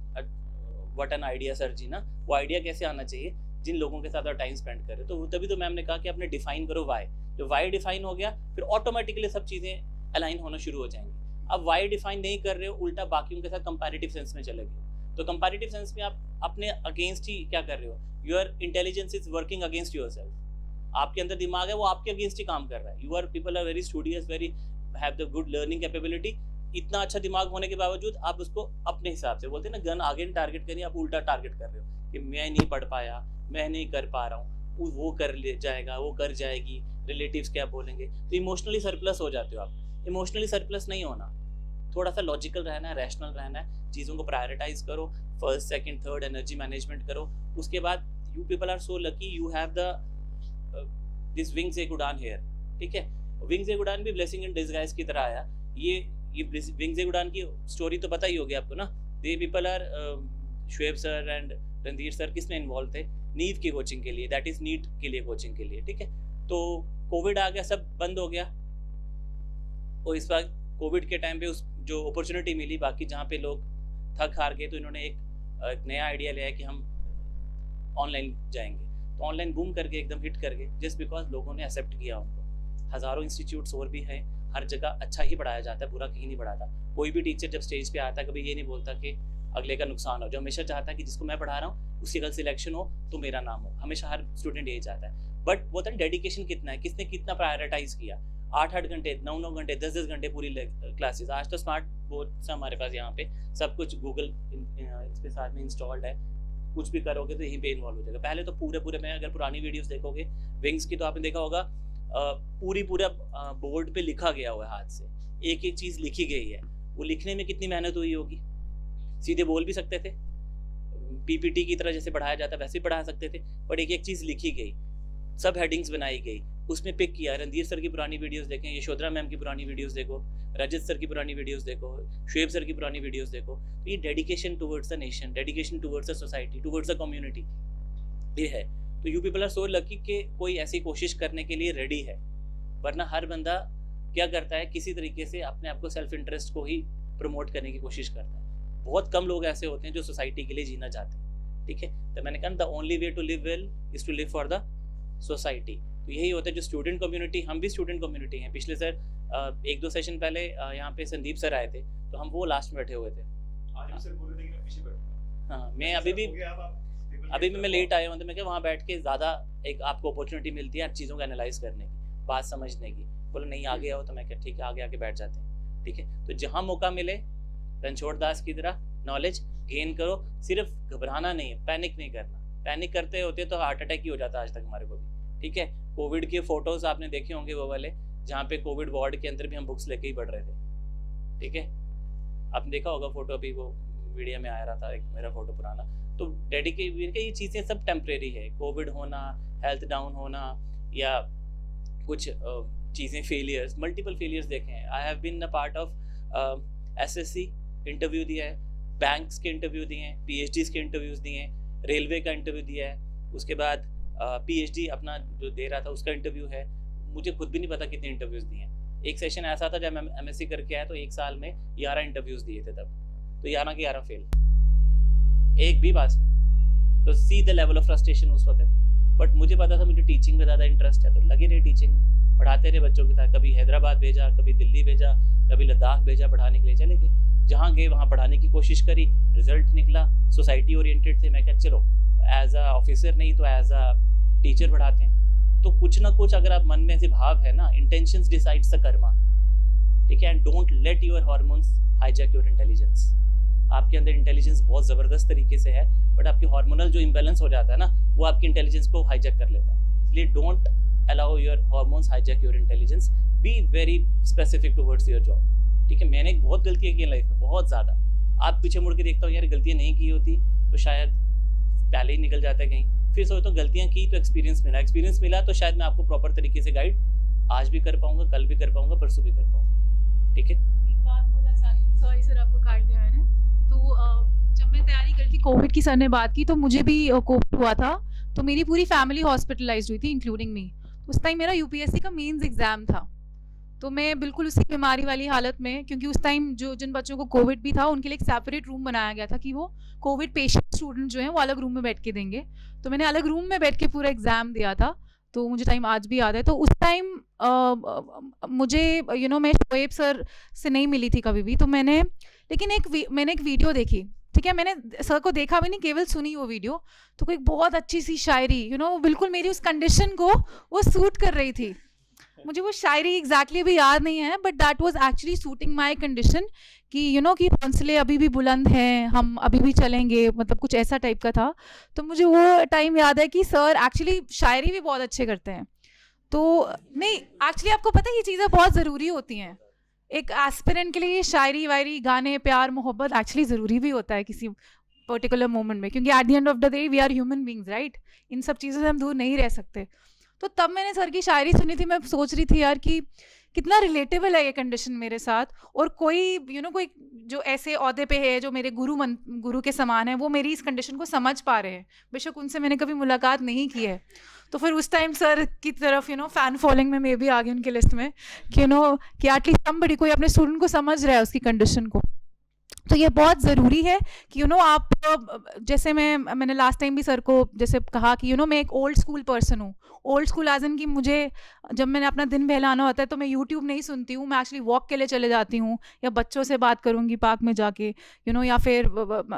Speaker 3: व्हाट एन आइडिया सर जी ना, वो आइडिया कैसे आना चाहिए, जिन लोगों के साथ आप टाइम स्पेंड करें। तो तभी तो मैम ने कहा कि आपने डिफाइन करो वाई। जो वाई डिफाइन हो गया फिर ऑटोमेटिकली सब चीज़ें अलाइन होना शुरू हो जाएंगी। अब वाई डिफाइन नहीं कर रहे हो, उल्टा बाकियों के साथ कंपैरेटिव सेंस में चले गए, तो कंपैरेटिव सेंस में आप अपने अगेंस्ट ही क्या कर रहे हो, your intelligence is working against your self. आपके अंदर दिमाग है वो आपके अगेंस्ट ही काम कर रहा है। Your people are very studious, very have the good learning capability. इतना अच्छा दिमाग होने के बावजूद आप उसको अपने हिसाब से, बोलते हैं ना गन आगे टारगेट करिए, आप उल्टा टारगेट कर रहे हो कि मैं नहीं पढ़ पाया, मैं नहीं कर पा रहा हूँ, वो कर ले जाएगा, वो कर जाएगी, रिलेटिव्स क्या बोलेंगे। तो इमोशनली सरप्लस हो जाते हो आप। इमोशनली सरप्लस नहीं होना, थोड़ा सा लॉजिकल रहना है, रैशनल रहना है, चीज़ों को प्रायोरिटाइज करो, first second third energy management करो। उसके बाद you people are so lucky, you have the this wings एक उड़ान हेयर, ठीक है। विंग्स एक उड़ान भी ब्लेसिंग इन डिस्गाइज की तरह आया। ये विंग्स एक उड़ान की स्टोरी तो पता ही होगी आपको ना। They people are Shoaib sir and Randhir sir किसमें इन्वॉल्व थे, नीव की कोचिंग के लिए, दैट इज नीट के लिए कोचिंग के लिए, ठीक है। तो कोविड आ गया, सब बंद हो गया। और इस बार कोविड के टाइम पे उस जो अपॉर्चुनिटी मिली, बाकी जहाँ पे लोग थक हार गए, तो इन्होंने एक नया आइडिया लिया कि हम ऑनलाइन जाएंगे। तो ऑनलाइन बूम करके एकदम हिट करके, जस्ट बिकॉज लोगों ने एक्सेप्ट किया उनको। हज़ारों इंस्टीट्यूट्स और भी हैं, हर जगह अच्छा ही पढ़ाया जाता है, बुरा कहीं नहीं पढ़ाता। कोई भी टीचर जब स्टेज पे आता है कभी ये नहीं बोलता कि अगले का नुकसान हो, जो हमेशा चाहता है कि जिसको मैं पढ़ा रहा हूँ उसकी अगर सिलेक्शन हो तो मेरा नाम हो। हमेशा हर स्टूडेंट यही चाहता है। बट वो था डेडिकेशन कितना है, किसने कितना प्रायोरिटाइज किया। 8-8 घंटे, 9-9 घंटे, 10-10 घंटे पूरी क्लासेस। आज तो स्मार्ट बोर्ड हमारे पास यहाँ पे सब कुछ गूगल इसके साथ में इंस्टॉल्ड है, कुछ भी करोगे तो यहीं पे इन्वॉल्व हो जाएगा। पहले तो पूरे में अगर पुरानी वीडियोस देखोगे विंग्स की, तो आपने देखा होगा पूरा बोर्ड पे लिखा गया हुआ है, हाथ से एक एक चीज़ लिखी गई है। वो लिखने में कितनी मेहनत हुई होगी। सीधे बोल भी सकते थे, पीपीटी की तरह जैसे पढ़ाया जाता वैसे ही पढ़ा सकते थे, पर एक एक चीज़ लिखी गई, सब हेडिंग्स बनाई गई, उसमें पिक किया। रणधीर सर की पुरानी वीडियोस देखें, यशोधरा मैम की पुरानी वीडियोस देखो, रजत सर की पुरानी वीडियोस देखो, शुएब सर की पुरानी वीडियोस देखो। तो ये dedication towards the nation, dedication towards the society, towards the community ये है। तो you people are so lucky कि कोई ऐसी कोशिश करने के लिए रेडी है, वरना हर बंदा क्या करता है, किसी तरीके से अपने आप को सेल्फ इंटरेस्ट को ही प्रमोट करने की कोशिश करता है। बहुत कम लोग ऐसे होते हैं जो सोसाइटी के लिए जीना चाहते हैं, ठीक है। तो मैंने कहा the only way to live well is to live for the society. तो यही होता है जो स्टूडेंट कम्युनिटी, हम भी स्टूडेंट कम्युनिटी हैं। पिछले सर 1-2 सेशन पहले यहाँ पे संदीप सर आए थे, तो हम वो लास्ट में बैठे हुए थे। हाँ, मैं अभी भी मैं लेट आया हूँ, तो मैं क्या वहाँ बैठ के ज़्यादा एक आपको अपॉर्चुनिटी मिलती है हर चीज़ों को एनालाइज करने की, बात समझने की। बोलो नहीं आगे आओ, तो मैं क्या ठीक है आगे आके बैठ जाते हैं, ठीक है। तो जहाँ मौका मिले रणछोड़ दास की तरह नॉलेज गेन करो, सिर्फ घबराना नहीं है, पैनिक नहीं करना। पैनिक करते होते तो हार्ट अटैक ही हो जाता आज तक हमारे को भी, ठीक है। कोविड के फोटोज आपने देखे होंगे वो वाले, जहाँ पे कोविड वार्ड के अंदर भी हम बुक्स लेके ही पढ़ रहे थे, ठीक है। आपने देखा होगा फोटो, अभी वो वीडियो में आ रहा था एक मेरा फोटो पुराना। तो डेडिकेट, ये चीज़ें सब टेम्परेरी है। कोविड होना, हेल्थ डाउन होना, या कुछ चीज़ें फेलियर्स, मल्टीपल फेलियर्स देखे हैं। I have been a part of SSC interview दिया है, बैंक्स के इंटरव्यू दिए हैं, पीएचडीज के इंटरव्यूज़ दिए हैं, रेलवे का इंटरव्यू दिया है, उसके बाद पीएचडी अपना जो दे रहा था उसका इंटरव्यू है। मुझे खुद भी नहीं पता कितने इंटरव्यूज़ दिए हैं। एक सेशन ऐसा था जब मैं एमएससी करके आया, तो एक साल में 11 इंटरव्यूज़ दिए थे तब, तो 11 के 11 फेल, एक भी पास नहीं। तो see the level of frustration उस वक्त। बट मुझे पता था मुझे टीचिंग में ज़्यादा इंटरेस्ट है, तो लगे रहे टीचिंग में, पढ़ाते रहे बच्चों के साथ। कभी हैदराबाद भेजा, कभी दिल्ली भेजा, कभी लद्दाख भेजा पढ़ाने के लिए, चले गए। जहाँ गए वहाँ पढ़ाने की कोशिश करी, रिजल्ट निकला, सोसाइटी ओरिएंटेड थे। मैं क्या चलो एज अ ऑफिसर नहीं तो एज अ टीचर पढ़ाते हैं। तो कुछ ना कुछ अगर आप मन में ऐसे भाव है ना, इंटेंशंस डिसाइड्स द कर्मा, ठीक है। And don't let your hormones hijack your intelligence. आपके अंदर इंटेलिजेंस बहुत ज़बरदस्त तरीके से है, बट आपकी हार्मोनल जो इम्बैलेंस हो जाता है ना, वो आपकी इंटेलिजेंस को हाईजैक कर लेता है। इसलिए don't allow your hormones hijack your intelligence, be very specific towards your job, ठीक है। मैंने बहुत गलतियाँ की लाइफ में, बहुत ज़्यादा। आप पीछे मुड़ के देखता हूँ यार गलतियाँ नहीं की होती तो शायद पहले ही निकल जाता है कहीं। फिर सोचता हूँ गलतियाँ की तो एक्सपीरियंस मिला तो शायद मैं आपको प्रॉपर तरीके से गाइड आज भी कर पाऊंगा, कल भी कर पाऊंगा, परसों भी कर पाऊंगा, ठीक है।
Speaker 2: एक बात बोला साथी सॉरी सर, आपको काट दिया मैंने। तो जब मैं तैयारी कर रही थी, कोविड की सर ने बात की, तो मुझे भी कोविड हुआ था, तो मेरी पूरी फैमिली हॉस्पिटलाइज्ड हुई थी इंक्लूडिंग मी। उस टाइम मेरा यूपीएससी का मेंस एग्जाम था, तो मैं बिल्कुल उसी बीमारी वाली हालत में, क्योंकि उस टाइम जिन बच्चों को कोविड भी था उनके लिए एक सेपरेट रूम बनाया गया था कि वो कोविड पेशेंट स्टूडेंट जो हैं वो अलग रूम में बैठ के देंगे। तो मैंने अलग रूम में बैठ के पूरा एग्जाम दिया था, तो मुझे टाइम आज भी याद है। तो उस टाइम मुझे मैं शोएब सर से नहीं मिली थी कभी भी, तो मैंने एक वीडियो देखी, ठीक है, मैंने सर को देखा भी नहीं, केवल सुनी वो वीडियो। तो कोई बहुत अच्छी सी शायरी बिल्कुल मेरी उस कंडीशन को वो सूट कर रही थी। मुझे वो शायरी एग्जैक्टली अभी याद नहीं है, but that was actually suiting my condition कि कि हौसले अभी भी बुलंद हैं, हम अभी भी चलेंगे, मतलब कुछ ऐसा टाइप का था। तो मुझे वो टाइम याद है कि सर एक्चुअली शायरी भी बहुत अच्छे करते हैं। तो नहीं, एक्चुअली आपको पता है ये चीज़ें बहुत ज़रूरी होती हैं एक एस्पिरेंट के लिए। शायरी वायरी, गाने, प्यार, मोहब्बत एक्चुअली ज़रूरी भी होता है किसी पर्टिकुलर मोमेंट में, क्योंकि at the end of the day we are human beings, right. इन सब चीज़ों से हम दूर नहीं रह सकते। तो तब मैंने सर की शायरी सुनी थी, मैं सोच रही थी यार कि कितना रिलेटेबल है ये कंडीशन मेरे साथ, और कोई कोई जो ऐसे ओहदे पे है जो मेरे गुरु के समान है, वो मेरी इस कंडीशन को समझ पा रहे हैं, बेशक उनसे मैंने कभी मुलाकात नहीं की है। तो फिर उस टाइम सर की तरफ फैन फॉलोइंग में मैं भी आ गई उनके लिस्ट में कि कि एटलीस्ट समबडी कोई अपने स्टूडेंट को समझ रहा है उसकी कंडीशन को। तो ये बहुत ज़रूरी है कि आप जैसे मैंने लास्ट टाइम भी सर को जैसे कहा कि मैं एक ओल्ड स्कूल पर्सन हूँ। ओल्ड स्कूल एज इन कि मुझे जब मैंने अपना दिन बहलाना होता है तो मैं यूट्यूब नहीं सुनती हूँ, मैं एक्चुअली वॉक के लिए चले जाती हूँ, या बच्चों से बात करूँगी पार्क में जाके या फिर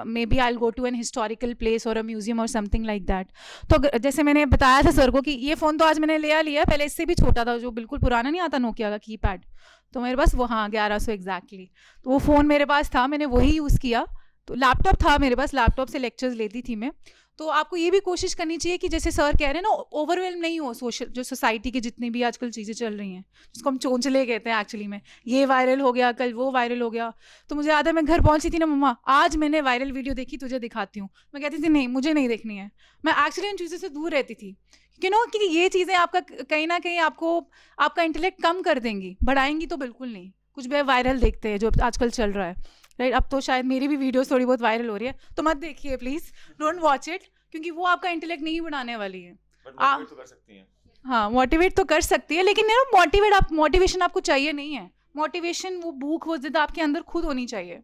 Speaker 2: maybe I will go to an historical place और अ म्यूजियम और समथिंग लाइक दैट। तो जैसे मैंने बताया था सर को कि ये फ़ोन तो आज मैंने लिया, पहले इससे भी छोटा था, जो बिल्कुल पुराना नहीं आता नोकिया का कीपैड, तो मेरे पास वो 1100 एग्जैक्टली, तो वो फ़ोन मेरे पास था, मैंने वही यूज़ किया। तो लैपटॉप था मेरे पास, लैपटॉप से लेक्चर्स लेती थी मैं। तो आपको ये भी कोशिश करनी चाहिए कि जैसे सर कह रहे हैं ना, ओवरवेल्म नहीं हो जो सोसाइटी की जितनी भी आजकल चीज़ें चल रही हैं, जिसको हम चोंचले कहते हैं एक्चुअली में, ये वायरल हो गया, कल वो वायरल हो गया। तो मुझे याद है मैं घर पहुंची थी ना, मम्मा आज मैंने वायरल वीडियो देखी, तुझे दिखाती हूँ। मैं कहती थी नहीं, मुझे नहीं देखनी है। मैं एक्चुअली इन चीज़ों से दूर रहती थी कि ये चीज़ें आपका कहीं ना कहीं आपका इंटेलेक्ट कम कर देंगी, बढ़ाएंगी तो बिल्कुल नहीं। कुछ भी वायरल देखते हैं जो आजकल चल रहा है, राइट। अब तो शायद मेरी भी वीडियोस थोड़ी बहुत वायरल हो रही है, तो मत देखिए प्लीज़, डोंट वॉच इट, क्योंकि वो आपका इंटेलेक्ट नहीं बढ़ाने वाली है।
Speaker 1: मोटिवेट तो कर सकती हैं।
Speaker 2: हाँ, मोटिवेट तो कर सकती है, लेकिन मोटिवेशन आपको चाहिए नहीं है। मोटिवेशन वो भूख, वो जिद आपके अंदर खुद होनी चाहिए,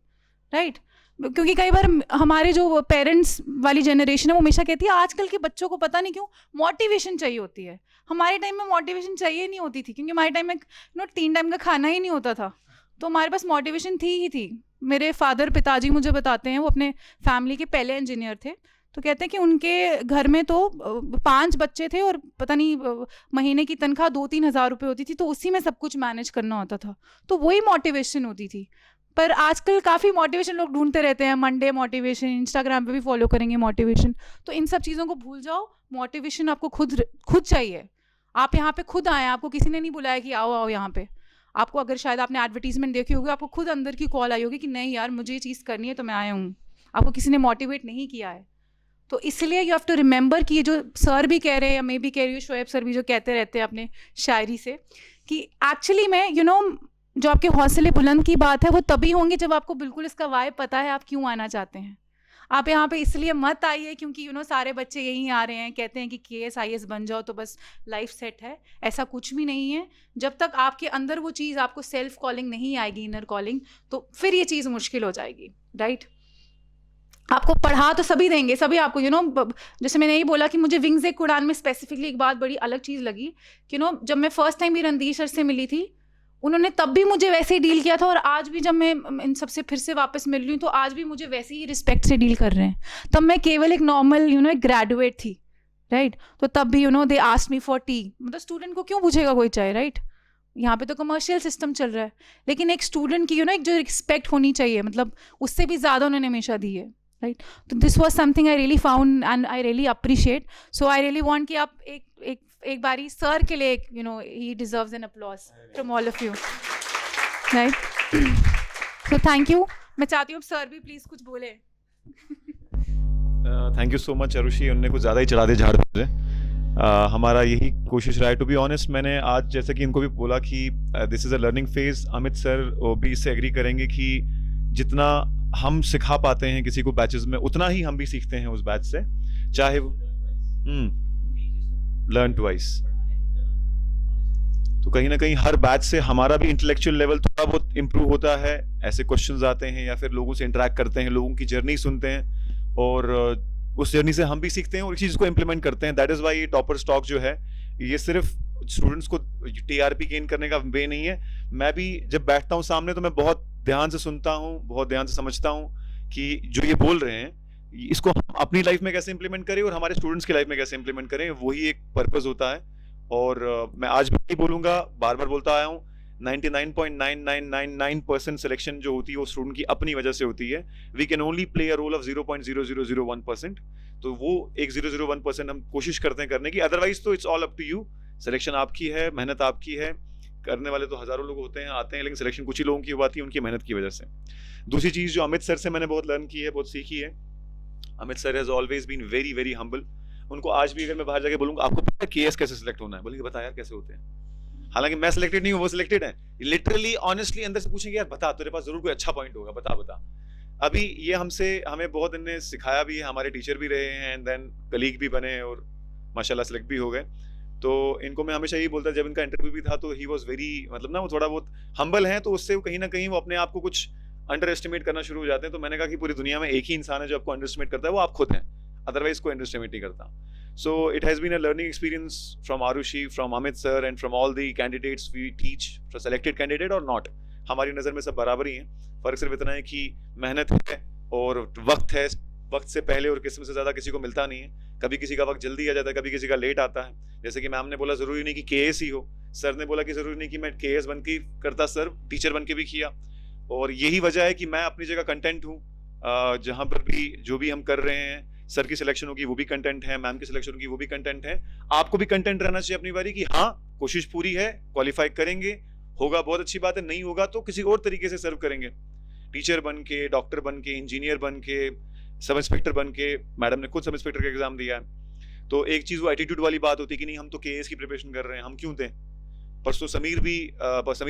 Speaker 2: राइट। क्योंकि कई बार हमारे जो पेरेंट्स वाली जनरेशन है वो हमेशा कहती है आजकल के बच्चों को पता नहीं क्यों मोटिवेशन चाहिए होती है। हमारे टाइम में मोटिवेशन चाहिए नहीं होती थी, क्योंकि हमारे टाइम में 3 टाइम का खाना ही नहीं होता था, तो हमारे पास मोटिवेशन थी ही थी। मेरे पिताजी मुझे बताते हैं, वो अपने फैमिली के पहले इंजीनियर थे, तो कहते हैं कि उनके घर में तो 5 बच्चे थे और पता नहीं महीने की तनख्वाह 2-3 हज़ार रुपये होती थी, तो उसी में सब कुछ मैनेज करना होता था। तो वही मोटिवेशन होती थी। पर आजकल काफ़ी मोटिवेशन लोग ढूंढते रहते हैं, मंडे मोटिवेशन, इंस्टाग्राम पे भी फॉलो करेंगे मोटिवेशन। तो इन सब चीज़ों को भूल जाओ, मोटिवेशन आपको खुद चाहिए। आप यहाँ पे खुद आए, आपको किसी ने नहीं बुलाया कि आओ यहाँ पे। आपको अगर शायद आपने एडवर्टीजमेंट देखी होगी, आपको खुद अंदर की कॉल आई होगी कि नहीं यार मुझे ये चीज़ करनी है, तो मैं आया हूँ। आपको किसी ने मोटिवेट नहीं किया है। तो इसलिए यू हैव टू रिमेंबर कि ये जो सर भी कह रहे हैं, या मैं भी कह रही हूँ, शोएब सर भी जो कहते रहते हैं अपने शायरी से, कि एक्चुअली में जो आपके हौसले बुलंद की बात है वो तभी होंगे जब आपको बिल्कुल इसका वाइब पता है आप क्यों आना चाहते हैं। आप यहाँ पे इसलिए मत आइए क्योंकि सारे बच्चे यहीं आ रहे हैं, कहते हैं कि KS IAS बन जाओ तो बस लाइफ सेट है। ऐसा कुछ भी नहीं है। जब तक आपके अंदर वो चीज़, आपको सेल्फ कॉलिंग नहीं आएगी, इनर कॉलिंग, तो फिर ये चीज़ मुश्किल हो जाएगी, राइट। आपको पढ़ा तो सभी देंगे, सभी आपको जैसे मैंने यही बोला कि मुझे विंग्स एक उड़ान में स्पेसिफिकली एक बात बड़ी अलग चीज़ लगी कि जब मैं फर्स्ट टाइम भी रणधीर सर से मिली थी, उन्होंने तब भी मुझे वैसे ही डील किया था, और आज भी जब मैं इन सबसे फिर से वापस मिल रही हूँ तो आज भी मुझे वैसे ही रिस्पेक्ट से डील कर रहे हैं। तब मैं केवल एक नॉर्मल एक ग्रेजुएट थी, राइट। तो तब भी they asked me for T, मतलब स्टूडेंट को क्यों पूछेगा कोई चाहे, राइट। यहाँ पे तो कमर्शियल सिस्टम चल रहा है, लेकिन एक स्टूडेंट की एक जो रिस्पेक्ट होनी चाहिए, मतलब उससे भी ज़्यादा उन्होंने हमेशा दी है, राइट। तो this was something I really found and I really appreciate. So I really want कि आप एक बारी सर के लिए ही deserves an applause from all of you, right. So thank you. मैं चाहती हूँ सर भी प्लीज़ कुछ बोले।
Speaker 1: Thank you so much Arushi, उनने कुछ ज़्यादा ही चढ़ा दे झाड़ पे। हमारा यही कोशिश रहा है। टू बी ऑनेस्ट, मैंने आज जैसे कि इनको भी बोला कि this is a learning phase. Amit sir वो भी इससे एग्री करेंगे कि जितना हम सिखा पाते हैं किसी को बैचेस में, उतना ही हम भी सीखते हैं उस बैच से, चाहे वो लर्न ट्वाइस। तो कहीं ना कहीं हर बैच से हमारा भी इंटेलेक्चुअल लेवल थोड़ा बहुत इम्प्रूव होता है। ऐसे क्वेश्चंस आते हैं या फिर लोगों से इंटरेक्ट करते हैं, लोगों की जर्नी सुनते हैं और उस जर्नी से हम भी सीखते हैं और इस चीज़ को इम्प्लीमेंट करते हैं। दैट इज़ वाई ये टॉपर स्टॉक जो है ये सिर्फ स्टूडेंट्स को टीआरपी गेन करने का वे नहीं है। मैं भी जब बैठता हूँ सामने तो मैं बहुत ध्यान से सुनता हूँ, बहुत ध्यान से समझता हूँ कि जो ये बोल रहे हैं इसको हम अपनी लाइफ में कैसे इंप्लीमेंट करें और हमारे स्टूडेंट्स की लाइफ में कैसे इंप्लीमेंट करें, वही एक पर्पस होता है। और मैं आज भी बोलूँगा, बार बार बोलता आया हूँ, 99.9999% सिलेक्शन जो होती है वो स्टूडेंट की अपनी वजह से होती है। We can only play a role of 0.0001%। तो वो एक 0.001% हम कोशिश करते हैं करने की, अदरवाइज तो it's all up to you. Selection आपकी है, मेहनत आपकी है, करने वाले तो हजारों लोग होते हैं, आते हैं, लेकिन सिलेक्शन कुछ ही लोगों की आती है उनकी मेहनत की वजह से। दूसरी चीज़ जो अमित सर से मैंने बहुत लर्न की है, बहुत सीखी है, Amit sir has always been very very humble. उनको आज भी अगर मैं बाहर जाके बोलूँगा आपको पता है केएस कैसे सिलेक्ट होना है, बोलेंगे बता यार कैसे होते हैं। हालांकि मैं सिलेक्टेड नहीं हूँ, वो सिलेक्टेड है। लिटरली ऑनेस्टली अंदर से पूछेंगे यार बता, तेरे पास जरूर कोई अच्छा पॉइंट होगा, बता बता। अभी ये हमें बहुत इनने सिखाया भी है, हमारे टीचर भी रहे हैं एंड देन कलीग भी बने और माशाल्लाह सिलेक्ट भी हो गए। तो इनको मैं हमेशा यही बोलता, जब इनका इंटरव्यू भी था तो ही वॉज वेरी, मतलब ना वो थोड़ा बहुत हम्बल हैं, तो उससे कहीं ना कहीं वो अपने आप को कुछ अंडर एस्टिमेट करना शुरू हो जाते हैं। तो मैंने कहा कि पूरी दुनिया में एक ही इंसान है जो आपको अंडर एस्टिमेट करता है, वो आप खुद हैं, अदरवाइज कोई अंडर एस्टिमेट नहीं करता। So it has been a learning experience from Arushi, from Amit sir and from all the candidates we teach, for selected candidate or not. हमारी नज़र में सब बराबर ही हैं, फ़र्क सिर्फ इतना है कि मेहनत है और वक्त है, वक्त से पहले और किस्म से ज़्यादा किसी को मिलता नहीं है। कभी किसी का वक्त जल्दी आ जाता है, कभी किसी का लेट आता है। जैसे कि मैम ने बोला ज़रूरी नहीं कि केएस ही हो, सर ने बोला कि ज़रूरी नहीं कि मैं केएस बन के करता, सर टीचर बन के भी किया। और यही वजह है कि मैं अपनी जगह कंटेंट हूँ, जहाँ पर भी जो भी हम कर रहे हैं, सर की सिलेक्शन होगी वो भी कंटेंट है, मैम की सिलेक्शन होगी वो भी कंटेंट है। आपको भी कंटेंट रहना चाहिए अपनी बारी कि हाँ कोशिश पूरी है, क्वालिफाई करेंगे, होगा बहुत अच्छी बात है, नहीं होगा तो किसी और तरीके से सर्व करेंगे। टीचर बन के, डॉक्टर बन के, इंजीनियर बन के, सब इंस्पेक्टर बन के, मैडम ने खुद सब इंस्पेक्टर का एग्जाम दिया है। तो एक चीज़ वो एटीट्यूड वाली बात होती है कि नहीं हम तो केएस की प्रिपरेशन कर रहे हैं, हम क्यों दें। परसों समीर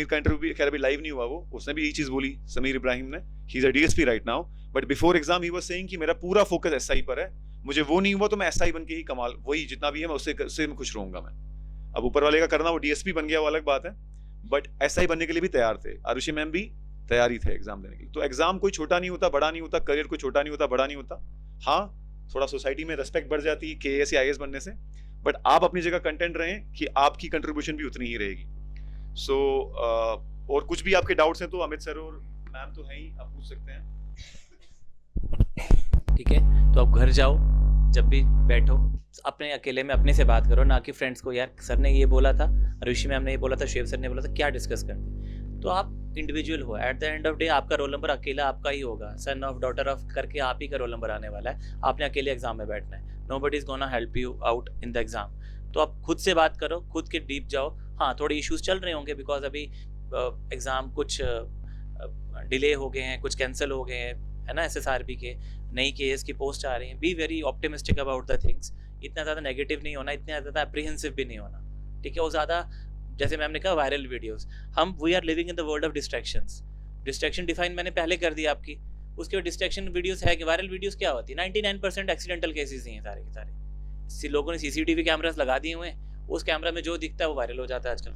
Speaker 1: का इंटरव्यू भी खैर अभी लाइव नहीं हुआ, वो उसने भी यही चीज़ बोली, समीर इब्राहिम ने, he is a DSP right now, but before exam he was saying कि मेरा पूरा फोकस एसआई पर है, मुझे वो नहीं हुआ तो मैं एसआई बन के ही कमाल, वही जितना भी है मैं उससे मैं खुश रहूंगा। मैं अब ऊपर वाले का करना वो डीएसपी बन गया वो अलग बात है, बट एसआई बनने के लिए भी तैयार थे। आरुषि मैम भी तैयारी थे एग्जाम देने के लिए। तो एग्जाम कोई छोटा नहीं होता, बड़ा नहीं होता, करियर कोई छोटा नहीं होता, बड़ा नहीं होता। हाँ थोड़ा सोसाइटी में रेस्पेक्ट बढ़ जाती है केएस या आईएएस बनने से, बट आप अपनी जगह कंटेंट रहें कि आपकी कंट्रीब्यूशन भी उतनी ही रहेगी। सो और कुछ भी आपके डाउट्स हैं तो अमित सर और मैम तो हैं ही, आप पूछ सकते हैं।
Speaker 3: ठीक है, तो आप घर जाओ, जब भी बैठो अपने अकेले में अपने से बात करो, ना कि फ्रेंड्स को यार सर ने ये बोला था, ऋषि मैम ने ये बोला था, शिव सर ने बोला था, क्या डिस्कस करते। तो आप इंडिविजुअल हो, eight the end of day आपका रोल नंबर अकेला आपका ही होगा, सन ऑफ डॉटर ऑफ करके आप ही का रोल नंबर आने वाला है। आपने अकेले एग्जाम में बैठना है, nobody is gonna help you out in the exam. तो आप खुद से बात करो, खुद के डीप जाओ। हाँ थोड़े इश्यूज चल रहे होंगे बिकॉज अभी एग्ज़ाम कुछ डिले हो गए हैं, कुछ कैंसिल हो गए हैं, है ना, एसएसआरबी के नई केएस की पोस्ट आ रही हैं। Be very optimistic about the things, इतना ज़्यादा नेगेटिव नहीं होना, इतना ज़्यादा अप्रीहेंसिव भी नहीं होना, ठीक है। वो ज़्यादा जैसे मैम ने कहा वायरल वीडियोस, हम we are living in the world of distractions. Distraction define मैंने पहले कर दिया आपकी, उसके बाद डिस्ट्रैक्शन वीडियोस है कि वायरल वीडियोस क्या होती है, 99% एक्सीडेंटल केसेस ही हैं सारे के सारे। लोगों ने सीसीटीवी कैमरास लगा दिए हुए हैं, उस कैमरा में जो दिखता है वो वायरल हो जाता है आजकल,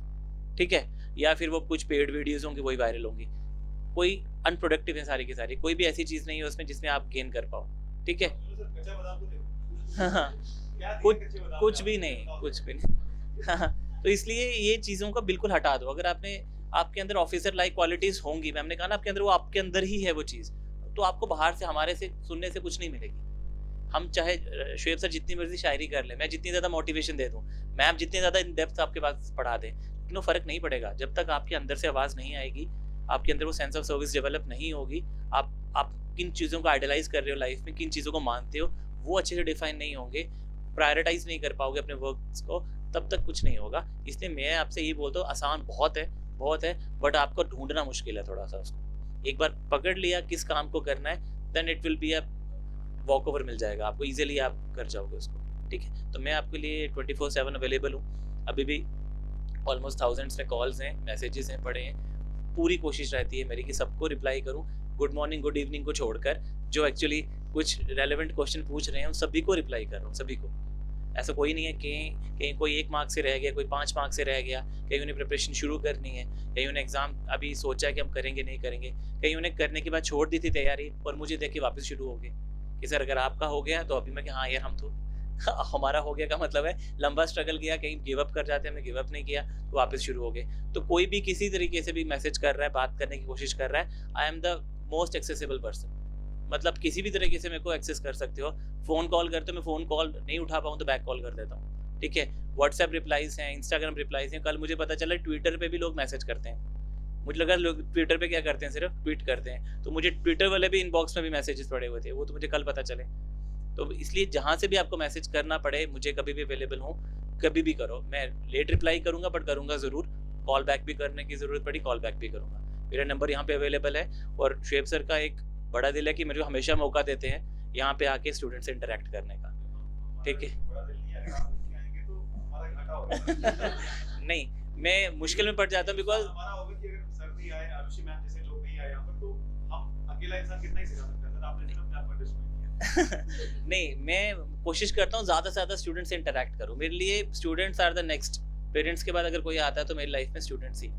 Speaker 3: ठीक है। या फिर वो कुछ पेड वीडियोस होंगी वही वायरल होंगी। कोई अनप्रोडक्टिव है सारी की सारी, कोई भी ऐसी चीज़ नहीं है उसमें जिसमें आप गेन कर पाओ, ठीक है। हाँ कुछ भी नहीं, कुछ भी नहीं। हाँ तो इसलिए ये चीज़ों को बिल्कुल हटा दो। अगर आपके अंदर ऑफिसर लाइक क्वालिटीज़ होंगी, मैम ने कहा ना आपके अंदर, वो आपके अंदर ही है वो चीज़, तो आपको बाहर से हमारे से सुनने से कुछ नहीं मिलेगी। हम चाहे शुएब सर जितनी मर्जी शायरी कर ले, मैं जितनी ज़्यादा मोटिवेशन दे दूँ, मैम जितनी ज़्यादा इन डेप्थ आपके पास पढ़ा दें, लेकिन फ़र्क नहीं पड़ेगा जब तक आपके अंदर से आवाज़ नहीं आएगी, आपके अंदर वो सेंस ऑफ सर्विस डेवलप नहीं होगी। आप किन चीज़ों को आइडलाइज कर रहे हो लाइफ में, किन चीज़ों को मानते हो, वो अच्छे से डिफाइन नहीं होंगे, प्रायोरिटाइज नहीं कर पाओगे अपने वर्क्स को, तब तक कुछ नहीं होगा। इसलिए मैं आपसे यही बोलता हूँ, आसान बहुत है, बट आपको ढूंढना मुश्किल है थोड़ा सा उसको। एक बार पकड़ लिया किस काम को करना है, then it will be a walk over, मिल जाएगा आपको, ईजिली आप कर जाओगे उसको, ठीक है। तो मैं आपके लिए 24/7 अवेलेबल हूँ। अभी भी ऑलमोस्ट थाउजेंड्स में कॉल्स हैं, मैसेजेस हैं, पड़े हैं। पूरी कोशिश रहती है मेरी कि सबको रिप्लाई करूँ, गुड मॉर्निंग गुड इवनिंग को छोड़कर जो एक्चुअली कुछ रेलेवेंट क्वेश्चन पूछ रहे हैं उन सभी को रिप्लाई कर रहा हूँ, सभी को। ऐसा कोई नहीं है कि कहीं कोई 1 मार्क से रह गया, कोई 5 मार्क से रह गया, कहीं उन्हें प्रिपरेशन शुरू करनी है, कहीं उन्हें एग्जाम अभी सोचा है कि हम करेंगे नहीं करेंगे, कहीं उन्हें करने के बाद छोड़ दी थी तैयारी और मुझे देख के वापस शुरू हो गए कि सर अगर आपका हो गया तो अभी मैं कि हाँ यार हम तो हमारा हो गया का मतलब है लंबा स्ट्रगल किया, कहीं गिव अप कर जाते हैं, हमने गिव अप नहीं किया तो वापस शुरू हो गए। तो कोई भी किसी तरीके से भी मैसेज कर रहा है, बात करने की कोशिश कर रहा है, I am the most accessible person. मतलब किसी भी तरीके से मेरे को एक्सेस कर सकते हो। फ़ोन कॉल करते हो, मैं फ़ोन कॉल नहीं उठा पाऊँ तो बैक कॉल कर देता हूँ, ठीक है। व्हाट्सएप रिप्लाईज हैं, इंस्टाग्राम रिप्लाईज हैं। कल मुझे पता चला ट्विटर पे भी लोग मैसेज करते हैं। मुझे लगा लोग ट्विटर पे क्या करते हैं, सिर्फ ट्वीट करते हैं, तो मुझे ट्विटर वाले भी इनबॉक्स में भी मैसेजेस पड़े हुए थे, वो तो मुझे कल पता चले। तो इसलिए जहाँ से भी आपको मैसेज करना पड़े, मुझे कभी भी अवेलेबल हूँ, कभी भी करो। मैं लेट रिप्लाई करूँगा बट करूँगा ज़रूर। कॉल बैक भी करने की ज़रूरत पड़ी, कॉल बैक भी करूँगा। मेरा नंबर यहाँ पे अवेलेबल है और शुएब सर का एक बड़ा दिल है कि मेरे को हमेशा मौका देते हैं यहाँ पे आके स्टूडेंट से इंटरेक्ट करने का, ठीक है। नहीं, मैं मुश्किल में पड़ जाता हूँ बिकॉज नहीं, मैं कोशिश करता हूँ ज़्यादा से ज़्यादा स्टूडेंट से इंटरेक्ट करूँ। मेरे लिए students are the next. Parents के बाद अगर कोई आता है तो मेरी लाइफ में स्टूडेंट्स ही,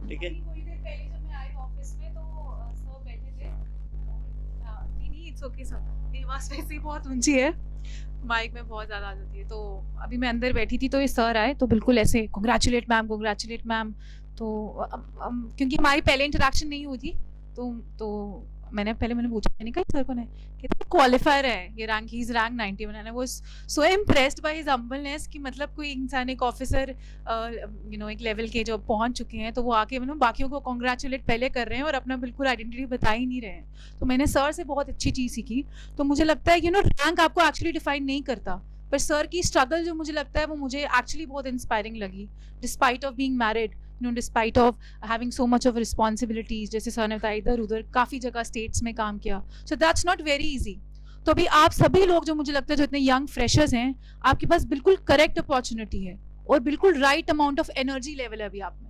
Speaker 3: ठीक है।
Speaker 2: थोड़ी देर पहले जब मैं आई ऑफिस में तो सर बैठे थे। नहीं इट्स ओके सर, मेरी आवाज़ वैसे ही बहुत ऊंची है, माइक में बहुत ज़्यादा आ जाती है। तो अभी मैं अंदर बैठी थी तो ये सर आए तो बिल्कुल ऐसे कांग्रेचुलेट मैम। तो क्योंकि हमारी पहले इंटरेक्शन नहीं हुई थी तो मैंने पूछा, मैंने कहा सर कौन है, कहते क्वालिफायर है, ये rank he is rank 91 and I was so impressed by his humbleness कि मतलब कोई इंसान, एक ऑफिसर एक लेवल के जो पहुंच चुके हैं तो वो आके बाकियों को कांग्रेचुलेट पहले कर रहे हैं और अपना बिल्कुल आइडेंटिटी बता ही नहीं रहे हैं। तो मैंने सर से बहुत अच्छी चीज़ सीखी। तो मुझे लगता है रैंक आपको एक्चुअली डिफाइन नहीं करता, पर सर की स्ट्रगल जो मुझे लगता है वो मुझे एक्चुअली बहुत इंस्पायरिंग लगी। Despite of being married, despite of having so much of responsibilities, जैसे सर ने बताया इधर उधर काफ़ी जगह स्टेट्स में काम किया, so that's not very easy. तो अभी आप सभी लोग जो मुझे लगता है जो इतने यंग फ्रेशर्स हैं, आपके पास बिल्कुल करेक्ट अपॉर्चुनिटी है और बिल्कुल right amount of energy level है अभी आप में,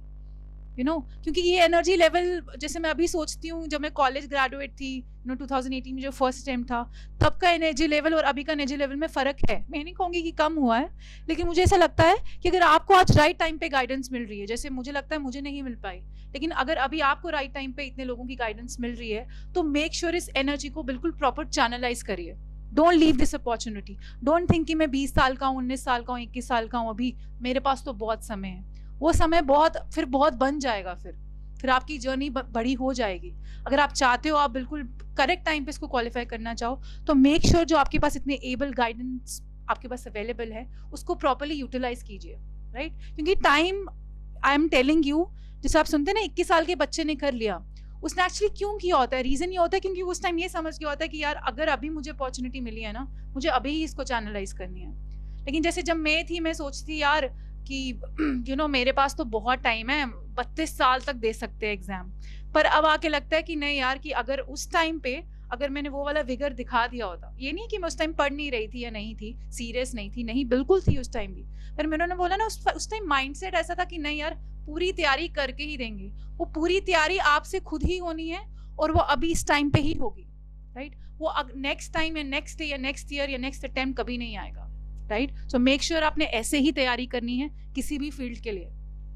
Speaker 2: क्योंकि ये एनर्जी लेवल, जैसे मैं अभी सोचती हूँ जब मैं कॉलेज ग्रेजुएट थी 2018 में जो फर्स्ट अटेम्प्ट था, तब का एनर्जी लेवल और अभी का एनर्जी लेवल में फ़र्क है। मैं नहीं कहूँगी कि कम हुआ है, लेकिन मुझे ऐसा लगता है कि अगर आपको आज राइट टाइम पे गाइडेंस मिल रही है, जैसे मुझे लगता है मुझे नहीं मिल पाई, लेकिन अगर अभी आपको राइट टाइम पे इतने लोगों की गाइडेंस मिल रही है तो मेक श्योर इस एनर्जी को बिल्कुल प्रॉपर चैनलाइज करिए। Don't leave this opportunity. Don't think कि मैं 20 साल का हूँ, 19 साल का हूँ, 21 साल का हूँ, अभी मेरे पास तो बहुत समय है। वो समय बहुत बन जाएगा, फिर आपकी जर्नी बड़ी हो जाएगी। अगर आप चाहते हो आप बिल्कुल करेक्ट टाइम पे इसको क्वालिफाई करना चाहो तो मेक श्योर जो आपके पास इतने एबल गाइडेंस आपके पास अवेलेबल है उसको प्रॉपर्ली यूटिलाइज कीजिए, राइट। क्योंकि time, I am telling you, जैसे आप सुनते हैं ना 21 साल के बच्चे ने कर लिया, उसने एक्चुअली क्यों किया होता है, रीज़न ये होता है क्योंकि उस टाइम ये समझ गया होता है कि यार अगर अभी मुझे अपॉर्चुनिटी मिली है ना, मुझे अभी ही इसको चैनलाइज करनी है। लेकिन जैसे जब मैं थी, मैं सोचती यार कि मेरे पास तो बहुत टाइम है, 32 साल तक दे सकते हैं एग्जाम, पर अब आके लगता है कि नहीं यार, कि अगर उस टाइम पे अगर मैंने वो वाला विगर दिखा दिया होता, ये नहीं कि मैं उस टाइम पढ़ नहीं रही थी या नहीं थी, सीरियस नहीं थी, नहीं बिल्कुल थी उस टाइम भी, पर मैंने बोला ना उस टाइम माइंडसेट ऐसा था कि नहीं यार पूरी तैयारी करके ही देंगे। वो पूरी तैयारी आपसे खुद ही होनी है और वो अभी इस टाइम पे ही होगी, राइट। वो नेक्स्ट टाइम या नेक्स्ट डे या नेक्स्ट ईयर या नेक्स्ट अटेम्प्ट कभी नहीं आएगा, राइट। सो मेक श्योर आपने ऐसे ही तैयारी करनी है किसी भी फील्ड के लिए,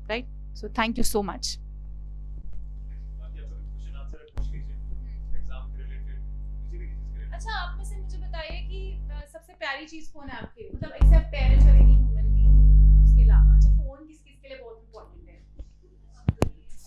Speaker 2: right. So thank you so much. अच्छा, आप में से मुझे बताइए कि सबसे प्यारी चीज कौन है आपके, मतलब एक्सेप्ट पेरेंट्स और एनी ह्यूमन बीइंग, उसके अलावा। अच्छा, फोन किस के लिए बहुत इंपॉर्टेंट है?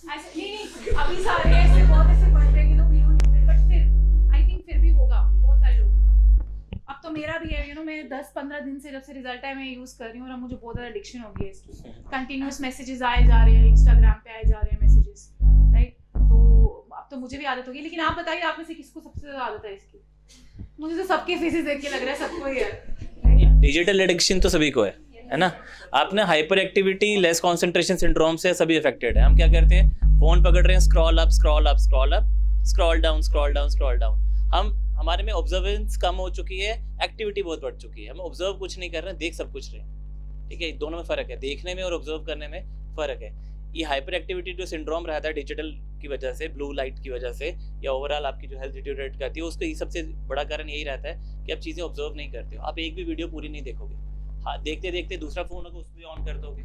Speaker 2: ऐसे नहीं, अभी सारे ऐसे बहुत ऐसे बन रहे हैं वी डोंट, बट फिर आई थिंक फिर भी होगा बहुत सारे लोगों का। अब तो मेरा भी है, मैं 10-15 दिन से जब से रिजल्ट है मैं यूज कर रही हूँ और अब मुझे बहुत ज़्यादा एडिक्शन हो गई है इसकी। कंटिन्यूस मैसेजेस आए जा रहे हैं, इंस्टाग्राम पे आए जा रहे हैं मैसेजेस, राइट। तो अब तो मुझे भी आदत हो गई, लेकिन आप बताइए आप में से किसको सबसे ज़्यादा आदत है इसकी? मुझे तो सबके फेसेस देख के लग रहा है सबको ही है।
Speaker 3: डिजिटल एडिक्शन तो सभी को है ना। आपने hyper activity, less concentration syndrome से सभी अफेक्टेड है। हम क्या करते हैं, फोन पकड़ रहे हैं, scroll up scroll up scroll up, scroll down scroll down scroll down. हमारे में ऑब्जर्वेंस कम हो चुकी है, एक्टिविटी बहुत बढ़ चुकी है। हम ऑब्जर्व कुछ नहीं कर रहे हैं, देख सब कुछ रहे हैं, ठीक है। दोनों में फ़र्क है, देखने में और ऑब्जर्व करने में फ़र्क है। ये हाइपर एक्टिविटी जो सिंड्रोम रहता है डिजिटल की वजह से, ब्लू लाइट की वजह से, या ओवरऑल आपकी जो हेल्थ डिटेरियोरेट करती है, उसका ये सबसे बड़ा कारण यही रहता है कि आप चीज़ें ऑब्जर्व नहीं करते हो। आप एक भी वीडियो पूरी नहीं देखोगे, हाँ देखते देखते दूसरा फ़ोन होगा उस पर ऑन कर दोगे,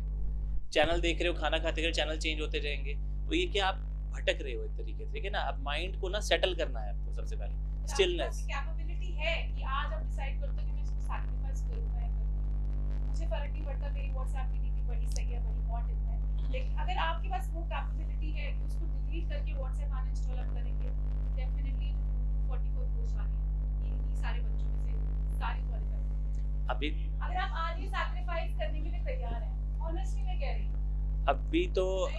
Speaker 3: चैनल देख रहे हो, खाना खाते हुए चैनल चेंज होते रहेंगे, तो ये क्या आप भटक रहे हो एक तरीके से, ठीक है ना। आप माइंड को ना सेटल करना है आपको सबसे पहले, स्टिलनेस।
Speaker 2: कैपेबिलिटी है कि आज आप डिसाइड करते हो कि मैं इसको सैक्रिफाइस करूंगा या करूंगा, मुझे फर्क नहीं पड़ता मेरी व्हाट्सएप की डीपी बड़ी सही है, बड़ी हॉट है, लेकिन अगर आपके पास वो कैपेबिलिटी है कि उसको डिलीट करके व्हाट्सएप अनइंस्टॉल आप करेंगे, डेफिनेटली जो 244 पोस्ट आ रही है, ये इन्हीं सारे बच्चों में से सारे क्वालिफाई।
Speaker 3: अभी
Speaker 2: अगर आप आज ये सैक्रिफाइस करने के लिए तैयार हैं, ऑनेस्टली मैं कह रही हूँ,
Speaker 3: अभी तो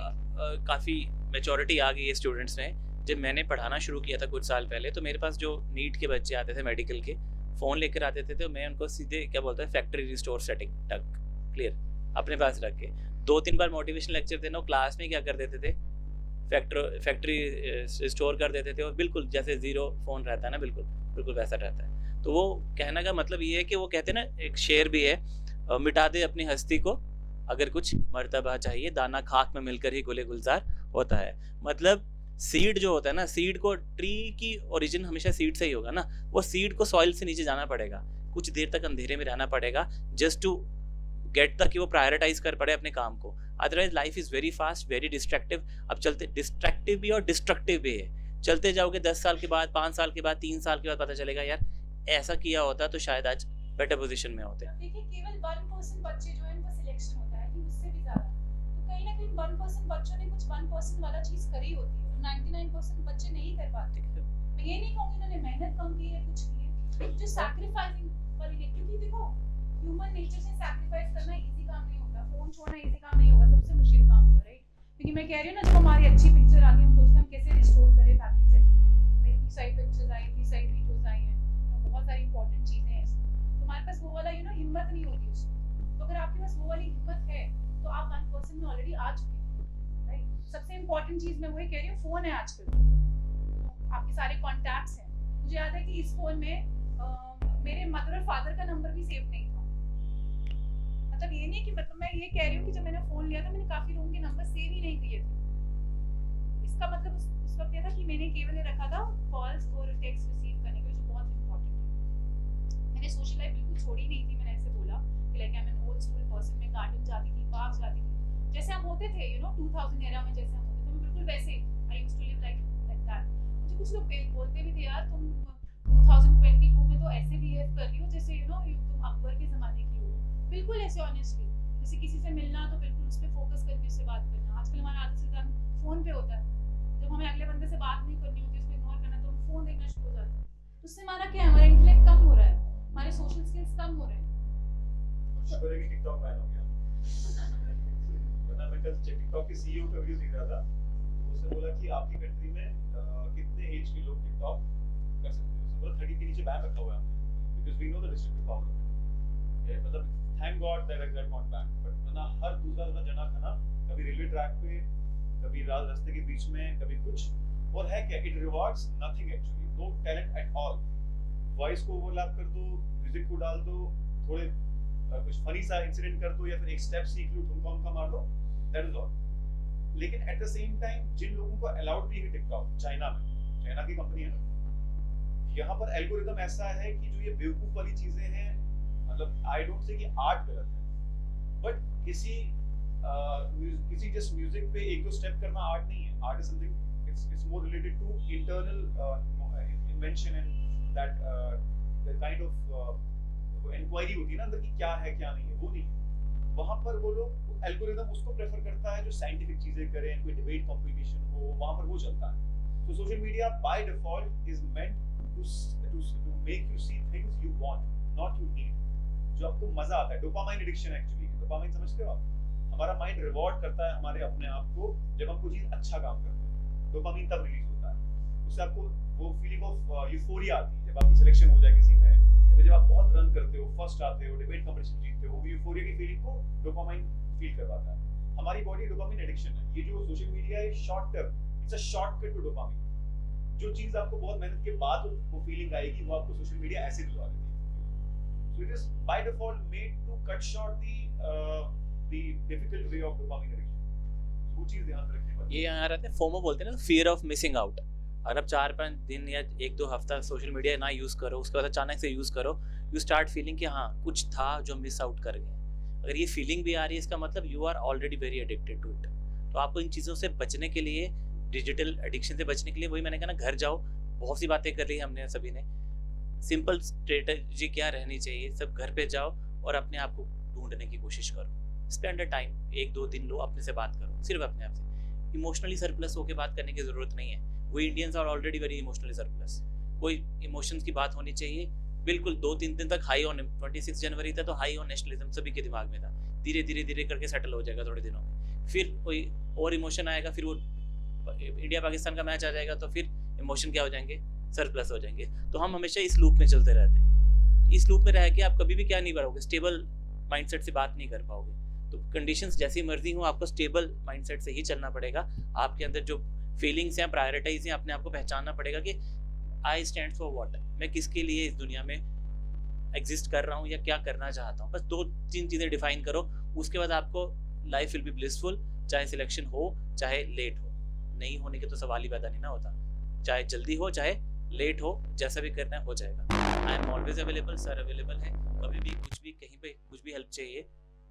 Speaker 3: काफ़ी मैच्योरिटी आ गई है स्टूडेंट्स में। जब मैंने पढ़ाना शुरू किया था कुछ साल पहले, तो मेरे पास जो नीट के बच्चे आते थे मेडिकल के, फ़ोन लेकर आते थे, तो मैं उनको सीधे क्या बोलता है फैक्ट्री रिस्टोर सेटिंग तक क्लियर अपने पास रख के 2-3 बार मोटिवेशन लेक्चर देना, क्लास में क्या कर देते थे, फैक्ट्री स्टोर कर देते थे, और बिल्कुल जैसे ज़ीरो फ़ोन रहता है ना, बिल्कुल बिल्कुल वैसा रहता है। तो वो कहने का मतलब ये है कि वो कहते हैं ना, एक शेर भी है, मिटा दे अपनी हस्ती को अगर कुछ मर्तबा चाहिए, दाना खाक में मिलकर ही गुले गुलजार होता है। मतलब सीड जो होता है ना, सीड को, ट्री की ओरिजिन हमेशा सीड से ही होगा ना, वो सीड को सॉइल से नीचे जाना पड़ेगा, कुछ देर तक अंधेरे में रहना पड़ेगा, जस्ट टू गेट तक कि वो प्रायोरिटाइज कर पड़े अपने काम को। Otherwise life is very fast, very destructive. अब चलते डिस्ट्रैक्टिव भी और डिस्ट्रक्टिव भी है। चलते जाओगे 10 साल के बाद, 5 साल के बाद, 3 साल के बाद पता चलेगा यार ऐसा किया होता तो शायद आज बेटर पोजीशन में होते।
Speaker 2: देखिए केवल 1% बच्चे जो है उनका सिलेक्शन होता है, कि उससे भी ज़्यादा, तो कहीं ना कहीं 1% बच्चों ने कुछ 1% वाला चीज़ करी होती है, 99% बच्चे नहीं कर पाते। मैं ये नहीं कहूँगी उन्होंने मेहनत कम की है, कुछ की है, जो सैक्रिफाइसिंग वाली है, क्योंकि देखो ह्यूमन नेचर से सैक्रिफाइस करना इजी काम नहीं होता, फोन छोड़ना इजी काम नहीं होगा, सबसे मुश्किल काम होगा, राइट। क्योंकि मैं कह रही हूँ ना, जब हमारी अच्छी पिक्चर आ गई, हम सोचते हैं हम कैसे रिस्टोर करें फैक्ट्री सेटिंग में, इतनी सारी पिक्चर्स आई, इतनी सारी वीडियोस आई हैं, तो बहुत सारी इंपॉर्टेंट चीजें हैं इसमें, तो हमारे पास वो वाला हिम्मत नहीं होती उसमें। तो अगर आपके पास वो वाली हिम्मत है तो आप 1% में ऑलरेडी आ चुके हैं, राइट। सबसे इंपॉर्टेंट चीज मैं वही कह रही हूँ, फोन है आजकल, तो आपके सारे कॉन्टैक्ट्स हैं। मुझे याद है कि इस फोन में मेरे मदर और फादर का नंबर भी सेव नहीं था। मतलब ये नहीं कि, मतलब मैं ये कह रही हूँ कि जब मैंने फोन लिया था, मैंने काफी लोगों के नंबर सेव ही नहीं किए थे। इसका मतलब उस वक्त ये था कि मैंने केवल ये रखा था कॉल्स और टेक्स्ट रिसीव करने के लिए, जो बहुत इंपॉर्टेंट है। मैंने सोशल लाइफ बिल्कुल छोड़ी नहीं थी। मैंने ऐसे बोला कि like I am an old school person, मैं गार्डन जाती थी, पार्क जाती थी, जैसे हम होते थे 2000 एरा में जैसे हम होते थे, मैं बिल्कुल वैसे I used to live like that. मुझे कुछ लोग बोलते भी थे, यार तुम 2022 में तो ऐसे बिहेव कर रही हो जैसे तुम अकबर के ज़माने की हो, बिल्कुल ऐसे ऑनेस्टली, जैसे किसी से मिलना तो बिल्कुल उस पर फोकस करके उससे बात करना। आजकल हमारा आधा से ज़्यादा फ़ोन पे होता है, जब हमें अगले बंदे से बात नहीं करनी होती, उसको इग्नोर करना, तो हम फ़ोन देखना शुरू हो जाते हैं। तो उससे हमारा क्या है, हमारा इंटेलेक्ट कम हो रहा है, हमारे सोशल स्किल्स कम हो रहे हैं।
Speaker 1: शुक्र है कि टिकटॉक बैन हो गया, वरना मैं कल टिकटॉक के सीईओ का वीडियो देख रहा था, उसने बोला कि आपकी कंट्री में कितने एज के लोग टिकटॉक कर सकते हैं। उसने बोला 30 के नीचे बैन रखा हुआ है हमने, because we know the restrictive power of it. मतलब thank God that not ban, but वरना हर दूसरा जना खाना, कभी रेलवे ट्रैक पे, कभी रास्ते के बीच में, कभी कुछ, और है क्या, it rewards nothing actually, no talent at all. Voice को ओवरलैप कर दो, म्यूजिक को डाल दो, थोड़े कुछ फनी सा इंसिडेंट कर दो, या फिर एक स्टेप सीख लो, ठुमका उमका मार दो, दैट इज ऑल। लेकिन एट द सेम टाइम जिन लोगों को अलाउड नहीं है टिकटॉक, चाइना में, चाइना की कंपनी है ना, यहाँ पर एल्गोरिदम ऐसा है कि जो ये बेवकूफ वाली चीजें हैं, मतलब आई डोंट से कि आर्ट गलत है, बट किसी जस्ट म्यूजिक पे एक दो स्टेप करना आर्ट नहीं है। Art is something, it's more related to internal invention and that kind of inquiry होती है ना अंदर की, क्या है क्या नहीं है, वो नहीं है। वहाँ पर वो लोग, एल्गोरिदम उसको प्रेफर करता है जो साइंटिफिक चीजें करें, कोई डिबेट कंपटीशन हो, वहाँ पर वो चलता है। तो social media by default is meant to make you see things you want, not you need, जो आपको मजा आता है। डोपामाइन एडिक्शन एक्चुअली, डोपामाइन समझते हो आप? हमारा माइंड रिवॉर्ड करता है हमारे अपने आप को जब हम कोई चीज अच्छा काम करते हैं, डोपामाइन तब रिलीज होता है, उससे आपको वो फीलिंग ऑफ यूफोरिया आती है जब आपकी सिलेक्शन हो जाए किसी में, या फिर जब आप बहुत रन करते हो, फर्स्ट आते हो, डिबेट कंपटीशन जीतते हो, वो यूफोरिया की फीलिंग को डोपामाइन फील करवाता है। हमारी बॉडी डोपामाइन एडिक्शन है। ये जो सोशल मीडिया है short term, it's a shortcut to dopamine. जो चीज आपको बहुत मेहनत के बाद वो फीलिंग आएगी, वो आपको सोशल मीडिया ऐसे दिलवा देती है। So it is by default made to cut short the difficult way of dopamine addiction. वो चीज ध्यान में रखने वाली
Speaker 3: ये यहाँ रहते हैं फोमो बोलते हैं ना, फियर ऑफ मिसिंग आउट। अगर आप 4-5 दिन या 1-2 हफ्ता सोशल मीडिया ना यूज़ करो, उसके बाद अचानक से यूज़ करो, यू स्टार्ट फीलिंग कि हाँ कुछ था जो मिस आउट कर गए। अगर ये फीलिंग भी आ रही है, इसका मतलब you are already very addicted to it. तो आपको इन चीज़ों से बचने के लिए, डिजिटल एडिक्शन से बचने के लिए, वही मैंने कहा ना, घर जाओ। बहुत सी बातें कर ली हमने सभी ने। सिंपल स्ट्रेटजी क्या रहनी चाहिए, सब घर पे जाओ और अपने आप को ढूंढने की कोशिश करो। स्पेंड अ टाइम, 1-2 दिन लो, अपने से बात करो, सिर्फ अपने आप से। इमोशनली सरप्लस होकर बात करने की ज़रूरत नहीं है। We Indians are already very emotionally surplus. कोई इमोशंस की बात होनी चाहिए, बिल्कुल 2-3 दिन तक हाई ऑन, 26 जनवरी तक तो हाई ऑन नेशनलिज्म सभी के दिमाग में था। धीरे धीरे धीरे करके सेटल हो जाएगा थोड़े दिनों में। फिर कोई और इमोशन आएगा, फिर वो इंडिया पाकिस्तान का मैच आ जाएगा, तो फिर इमोशन क्या हो जाएंगे, सरप्लस हो जाएंगे। तो हम हमेशा इस लूप में चलते रहते हैं। इस लूप में रह के आप कभी भी क्या नहीं करोगे, स्टेबल माइंडसेट से बात नहीं कर पाओगे। तो कंडीशंस जैसी मर्जी हो, आपको स्टेबल माइंडसेट से ही चलना पड़ेगा। आपके अंदर जो फीलिंग्स हैं, प्रायोरिटाइज हैं, अपने आप को पहचानना पड़ेगा कि आई स्टैंड फॉर व्हाट, मैं किसके लिए इस दुनिया में एग्जिस्ट कर रहा हूँ या क्या करना चाहता हूँ। बस 2-3 चीज़ें डिफाइन करो, उसके बाद आपको लाइफ विल बी ब्लिसफुल। चाहे सिलेक्शन हो चाहे लेट हो, नहीं होने के तो सवाल ही पैदा नहीं ना होता। चाहे जल्दी हो चाहे लेट हो, जैसा भी करना है हो जाएगा। I am always available, sir available है। कभी भी कुछ भी कहीं पे कुछ भी हेल्प चाहिए,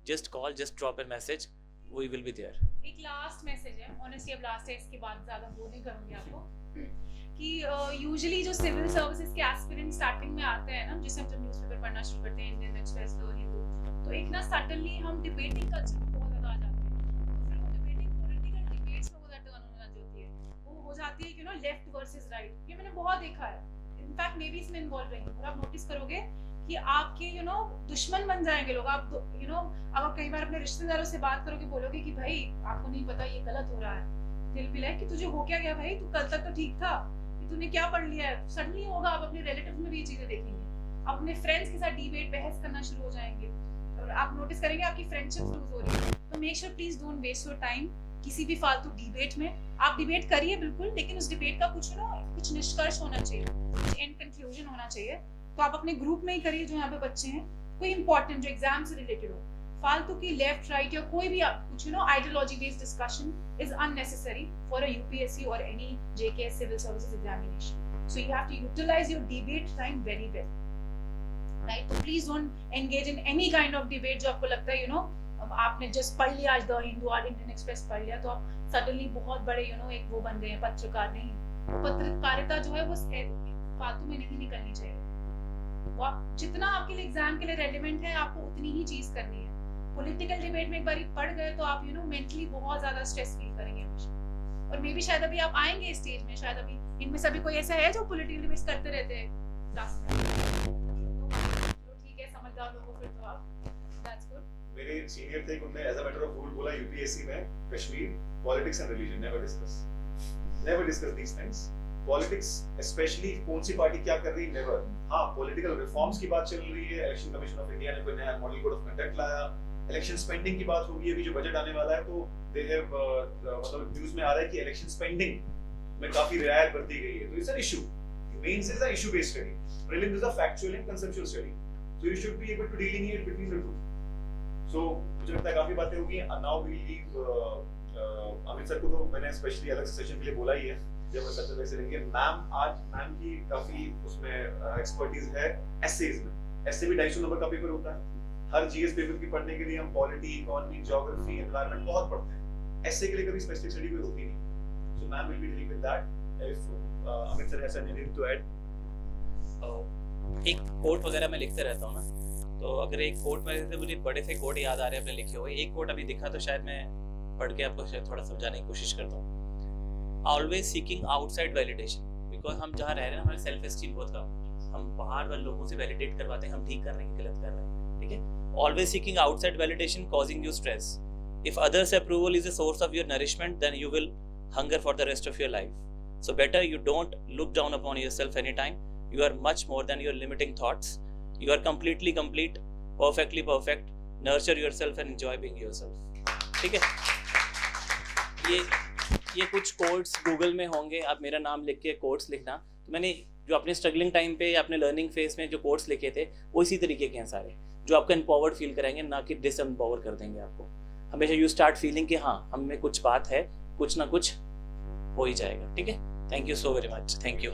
Speaker 3: just call, just drop a message, we will be there.
Speaker 2: एक लास्ट मैसेज है, ऑनेस्टली अब लास्ट है, इसके बाद ज़्यादा वो नहीं करूँगी आपको, कि यूजुअली जो सिविल सर्विसेज के एस्पिरेंट स्टार्टिंग में आते हैं ना, जिससे हम जब न्यूज़पेपर पढ़ना शुरू करते हैं, इंडियन एक्सप्रेस, द हिंदू, तो एक ना सडनली हम डिबेटिंग कल्चर में बहुत ज़्यादा आ जाते हैं। तो फिर वो डिबेटिंग, पॉलिटिकल डिबेट्स में वो टर्न होना जो होती है, वो हो जाती है कि नो लेफ्ट वर्सेस राइट। ये मैंने बहुत देखा है, इनफैक्ट मैं भी इसमें इन्वॉल्व रही हूँ। और आप नोटिस करोगे कि आपके दुश्मन बन जाएंगे लोग। आप अब कई बार अपने रिश्तेदारों से बात करोगे, बोलोगे कि भाई आपको नहीं पता ये गलत हो रहा है, दिल भी लाइक कि तुझे हो क्या गया भाई, तू कल तक तो ठीक था, तूने क्या पढ़ लिया है। सडनली होगा, आप अपने रिलेटिव्स में भी ये चीजें देखेंगे, आप अपने फ्रेंड्स के साथ डिबेट, बहस करना शुरू हो जाएंगे, और आप नोटिस करेंगे आपकी फ्रेंडशिप लूज हो रही है। तो make sure please don't waste your time किसी भी फालतू डिबेट में। आप डिबेट करिए बिल्कुल, लेकिन उस डिबेट का कुछ निष्कर्ष होना चाहिए, कुछ एंड कंक्लूजन होना चाहिए। तो आप अपने ग्रुप में ही करिए जो यहाँ पे बच्चे हैं, कोई इंपॉर्टेंट जो एग्जाम से रिलेटेड हो। फालतू की लेफ्ट राइट या कोई भी कुछ ideology based discussion is unnecessary for a UPSC और any JKS civil services examination. So you have to utilise your debate time very well, right. तो please don't engage in any kind of debate जो आपको लगता है आपने just पढ़ लिया, आज द हिंदू और इंडियन एक्सप्रेस पढ़ लिया, तो आप सडनली बहुत बड़े एक वो बन गए हैं पत्रकार। नहीं, पत्रकारिता जो है वो फालतू में नहीं निकलनी चाहिए। वो आप जितना आपके लिए एग्जाम के लिए रेलेवेंट है, आपको उतनी ही चीज करनी है। पॉलिटिकल डिबेट में एक बार पढ़ गए तो आप मेंटली बहुत ज्यादा स्ट्रेस फील करेंगे हमेशा। और मे भी शायद अभी आप आएंगे इस स्टेज में, शायद अभी इनमें सभी कोई ऐसा है जो पॉलिटिकल डिबेट्स करते रहते हैं क्लास में, तो ठीक है, समझदार लोगों फिर तो आप, दैट्स गुड।
Speaker 1: मेरे सीनियर थे, उन्होंने as a matter of rule बोला यूपीएससी में Kashmir politics and religion never discuss these things. Politics specially कौन सी पार्टी क्या कर रही है, नेवर। हाँ, पॉलिटिकल रिफॉर्म्स की बात चल रही है, इलेक्शन कमीशन ऑफ इंडिया ने कोई नया मॉडल कोड ऑफ कंडक्ट लाया, इलेक्शन स्पेंडिंग की बात होगी, अभी जो बजट आने वाला है, तो दे हैव मतलब न्यूज़ में आ रहा है कि इलेक्शन स्पेंडिंग में काफी रियायत बरती गई है। तो it's an issue. Mains is a issue based study, prelims is a factual and conceptual study, so you should be able to delineate between the two. So मुझे लगता है काफी बातें होगी। Now we leave Amit sir को तो मैंने specially अलग सेशन के लिए बोला ही है, जब हम सच वैसे लेंगे। मैम की काफी उसमें एक्सपर्टीज है एसेज में। एसे भी 250 नंबर का पेपर होता है। हर जीएस पेपर की पढ़ने के लिए हम पॉलिटी, इकोनॉमी, ज्योग्राफी, एनवायरनमेंट बहुत पढ़ते हैं। ऐसे के लिए कभी स्पेसिफिक स्टडी कोई होती नहीं। So ma'am will be dealing with that. If Amit sir has anything to add.
Speaker 3: एक कोट वगैरह मैं लिखते रहता हूँ ना, तो अगर एक कोट में से मुझे बड़े से कोट याद आ रहे हैं अपने लिखे हुए, एक कोट अभी दिखा तो शायद मैं पढ़ के आपको शायद थोड़ा समझाने की कोशिश करता हूँ। Always seeking outside validation, because हम जहाँ रह रहे हैं हमारी सेल्फ एस्टीम बहुत कम है। हम बाहर वाले लोगों से वैलिडेट करवाते हैं हम ठीक कर रहे हैं कि गलत कर रहे हैं, ठीक है। Always seeking outside validation causing you stress. If others approval is a source of your nourishment, then you will hunger for the rest of your life. So better you don't look down upon yourself any time. You are much more than your limiting thoughts. You are completely complete, perfectly perfect. Nurture yourself and enjoy being yourself. ठीक है। ये कुछ quotes Google में होंगे, आप मेरा नाम लिख के कोट्स लिखना। तो मैंने जो अपने स्ट्रगलिंग टाइम पे या अपने लर्निंग फेज में जो कोट्स लिखे थे वो इसी तरीके के हैं सारे, जो आपको एम्पावर्ड फील कराएंगे, ना कि डिसएम्पावर कर देंगे आपको। हमेशा यू स्टार्ट फीलिंग कि हाँ हम में कुछ बात है, कुछ ना कुछ हो ही जाएगा। ठीक है, thank you so very much, thank you.